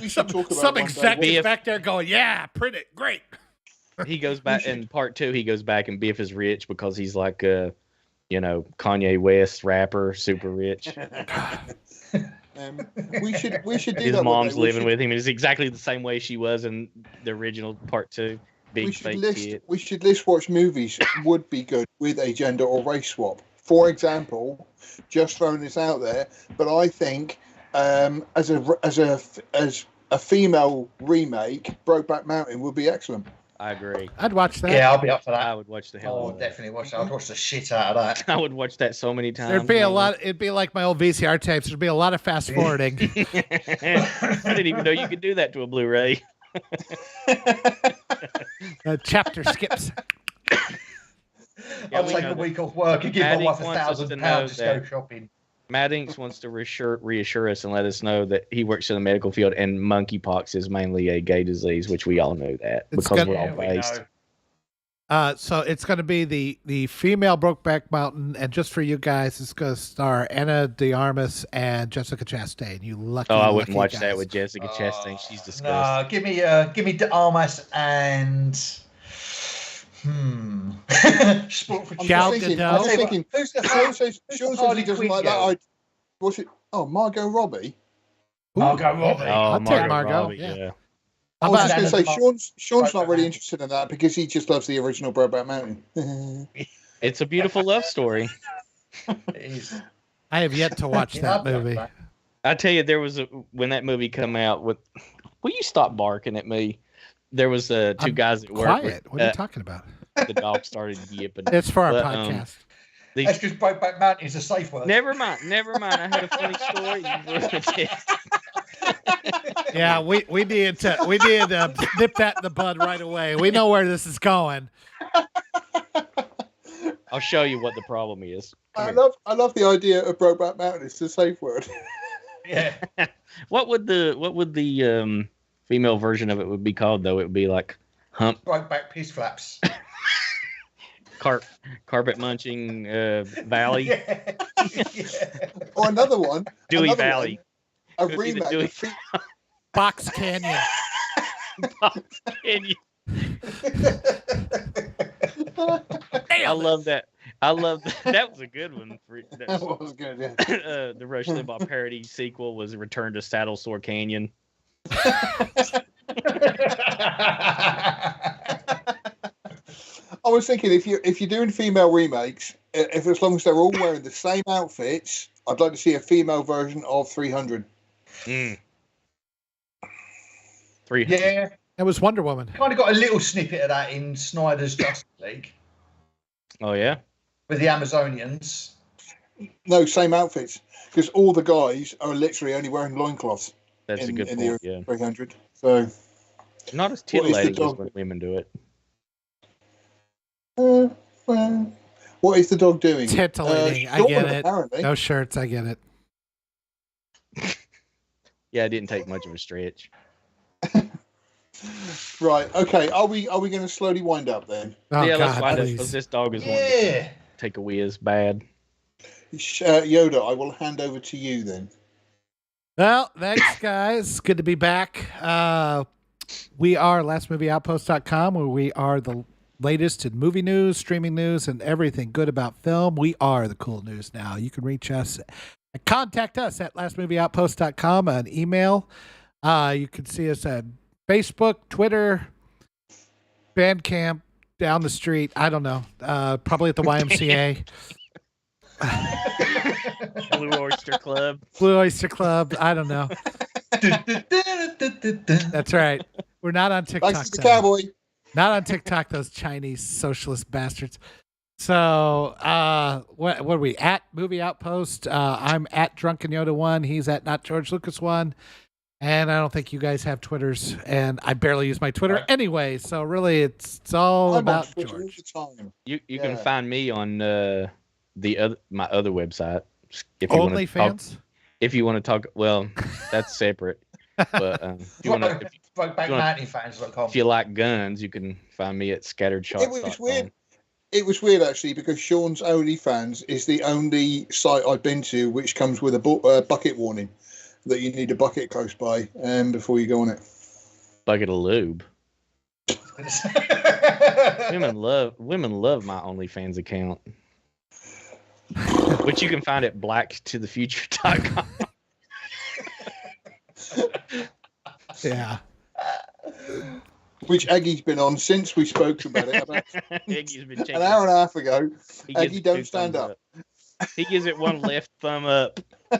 We should talk about Some one day exec what- is back there going, "Yeah, print it, great." He goes back in part 2. He goes back and Biff is rich because he's like a, Kanye West rapper, super rich. we should do His that. one mom's day. We living should- with him. It's exactly the same way she was in the original part 2. We Big should fake list. kid. We should list which movies would be good with a gender or race swap. For example, just throwing this out there, but I think as a female remake, Brokeback Mountain would be excellent. I agree. I'd watch that. Yeah, I'll be up for I that. would watch the hell Oh, out of that. definitely watch that. I'd watch the shit out of that. I would watch that so many times. There'd be a man. lot. It'd be like my old VCR tapes. There'd be a lot of fast forwarding. I didn't even know you could do that to a Blu-ray. Chapter skips. Yeah, I'll we take know a that. week off work and give my Maddie wife wants us to £1,000 know to go that- shopping. Matt Inks wants to reassure us and let us know that he works in the medical field and monkeypox is mainly a gay disease, which we all know that It's because gonna- we're all Yeah, we based. know. So it's going to be the female Brokeback Mountain, and just for you guys, it's going to star Anna de Armas and Jessica Chastain. You lucky. Oh, I wouldn't lucky watch guys. that with Jessica Chastain. She's disgusting. Nah, give me De Armas and Sport for I'm Gal just thinking. Gadot. I'm just thinking. Who's the Sean says who's Sean the says he Harley doesn't Quinn like that. girl? What's it? Oh, Margot Robbie. Margot Robbie. Oh, I'll take Margot, Robbie, yeah. I How was about just going to say Anna Sean's not Brokeback really Mountain. interested in that because he just loves the original Brokeback Mountain. It's a beautiful love story. It is. I have yet to watch Yeah, that I'll be up for movie. that. I tell you, there was when that movie come out. Will you stop barking at me? There was two I'm guys at work. Quiet. with, What are you talking about? the dog started yipping. It's for our But, podcast. These- That's because Brokeback Mountain is a safe word. Never mind. I had a funny story. You ruined it. Yeah, we need to nip that in the bud right away. We know where this is going. I'll show you what the problem is. I love the idea of Brokeback Mountain. It's the safe word. Yeah. What would the female version of it would be called though? It would be like hump Brokeback piss flaps. carpet munching valley. Yeah. Or another one. Dewey Valley. A remake. Dewey Box Canyon. Box Canyon. I love that. That was a good one. That was good, yeah. The Rush Limbaugh parody sequel was Return to Saddle Sore Canyon. I was thinking if you're doing female remakes, if as long as they're all wearing the same outfits, I'd like to see a female version of 300. 300. Yeah. It was Wonder Woman. Kind of got a little snippet of that in Snyder's Justice League Oh yeah. with the Amazonians. No, same outfits, because all the guys are literally only wearing loincloths. That's a good in point. the Yeah. 300. So Not as What is the titillating as dog? when women do it. well, what is the dog doing? Titillating. I Sean, get it. apparently. No shirts. I get it. Yeah, it didn't take much of a stretch. Right. Okay. Are we going to slowly wind up then? Oh, yeah, let's God, find out please. because this dog is wanting to Yeah. take a whiz bad. Yoda, I will hand over to you then. Well, thanks, guys. Good to be back. We are lastmovieoutpost.com, where we are the latest in movie news, streaming news, and everything good about film. We are the cool news now. You can reach us and contact us at lastmovieoutpost.com, an email. You can see us at Facebook, Twitter, Bandcamp, down the street. I don't know. Probably at the YMCA. Blue Oyster Club. Blue Oyster Club. I don't know. That's right. We're not on TikTok. Thanks to the though. cowboy. Not on TikTok, those Chinese socialist bastards. So, what are we at? Movie Outpost. I'm at Drunken Yoda 1. He's at Not George Lucas 1. And I don't think you guys have Twitters. And I barely use my Twitter anyway. So really, it's all I'm about on Twitter all George. the time. You Yeah. can find me on my other website. If you wanna talk- OnlyFans. If you want to talk, well, that's separate. But if you Brokebackmountainfans.com. if you like guns, you can find me at scatteredshots.com. It was weird. It was weird actually because Sean's OnlyFans is the only site I've been to which comes with a bucket warning that you need a bucket close by before you go on it. Bucket of lube. Women love my OnlyFans account, which you can find at blacktothefuture.com. Yeah. Which Aggie's been on since we spoke about it about Iggy's been an hour and a half ago. He gives Aggie, it don't 2 stand thumbs up. He gives it 1 left thumb up. 2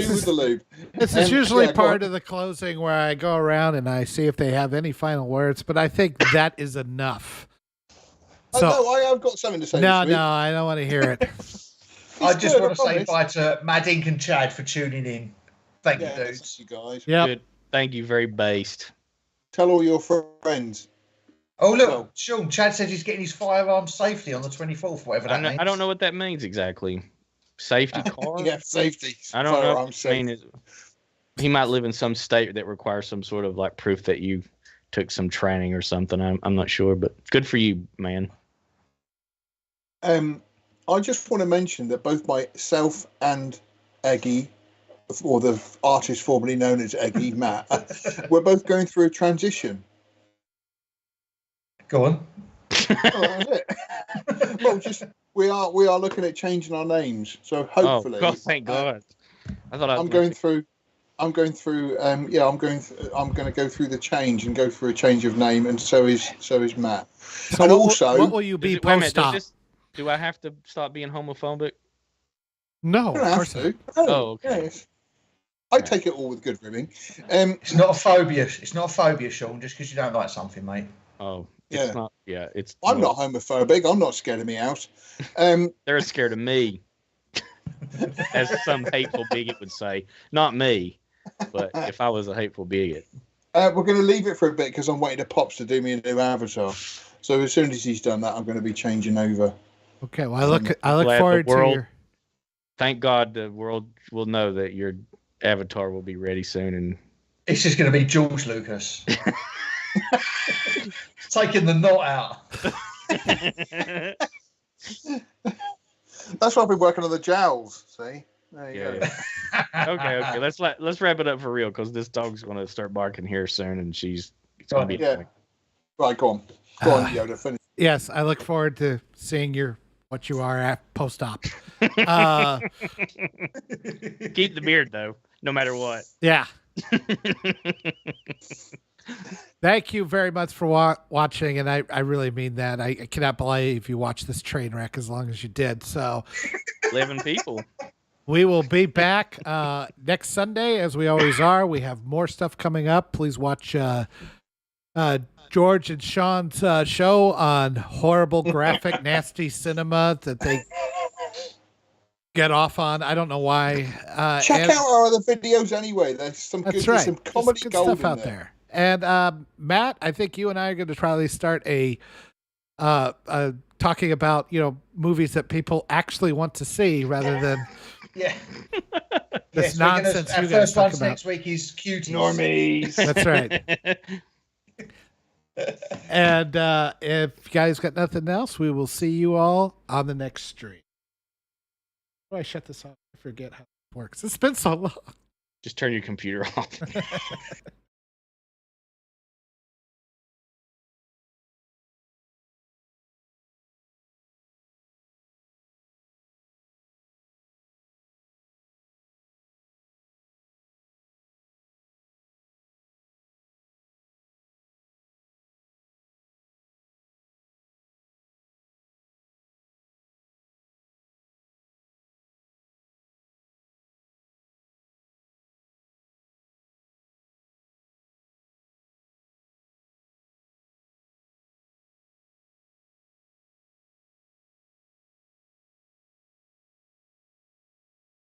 with the lube. This is usually yeah, go part on. of the closing where I go around and I see if they have any final words, but I think that is enough. Oh, no, I have got something to say. No, this week. I don't want to hear it. I just good, want to I say promise. bye to Mad Ink and Chad for tuning in. Thank Yeah, you, dudes. thank you guys. Yeah. Good. Thank you, very based. Tell all your friends. Oh, look, Well- Sean, Chad said he's getting his firearms safely on the 24th, whatever that means. I don't know what that means exactly. Safety car? Yeah, safety. I don't know. Firearm I safety. mean, he might live in some state that requires some sort of like proof that you took some training or something. I'm not sure, but good for you, man. I just want to mention that both myself and Eggy, or the artist formerly known as Eggy, Matt, we're both going through a transition. Go on. Oh, that's it. Well, just we are looking at changing our names, so hopefully. Oh, God, thank God. I thought I'm going through. I'm going to go through the change and go through a change of name, and so is Matt. So And what, also- what will you be Wait a minute, post-op? do I have to stop being homophobic? No, You of don't have course not. to. Oh, okay. Yes. I take it all with good ribbing. It's not a phobia. It's not a phobia, Sean, just because you don't like something, mate. Oh, Yeah. it's not. Yeah, it's. I'm not homophobic. I'm not scared of me out. They're scared of me. as some hateful bigot would say. Not me, but if I was a hateful bigot. We're going to leave it for a bit because I'm waiting to Pops to do me a new avatar. So as soon as he's done that, I'm going to be changing over. Okay, well, I look forward to your... Thank God the world will know that your avatar will be ready soon. And it's just going to be George Lucas. Taking the knot out. That's why I've been working on the jowls, see? There you go. Yeah. Okay. Let's wrap it up for real because this dog's going to start barking here soon, and it's going to be. Yeah. Right, go on. Go on, Yoda. Finish. Yes, I look forward to seeing what you are at post-op. Keep the beard though, no matter what. Yeah. Thank you very much for watching, and I really mean that. I cannot believe you watched this train wreck as long as you did. So, 11 people. We will be back next Sunday, as we always are. We have more stuff coming up. Please watch George and Sean's show on horrible, graphic, nasty cinema that they get off on. I don't know why. Check out our other videos anyway. There's some good comedy gold stuff out there. And Matt, I think you and I are going to try to start a talking about movies that people actually want to see rather than this nonsense. Our first one next week is Cuties. Normies. That's right. And if you guys got nothing else, we will see you all on the next stream. How do I shut this off? I forget how it works. It's been so long. Just turn your computer off.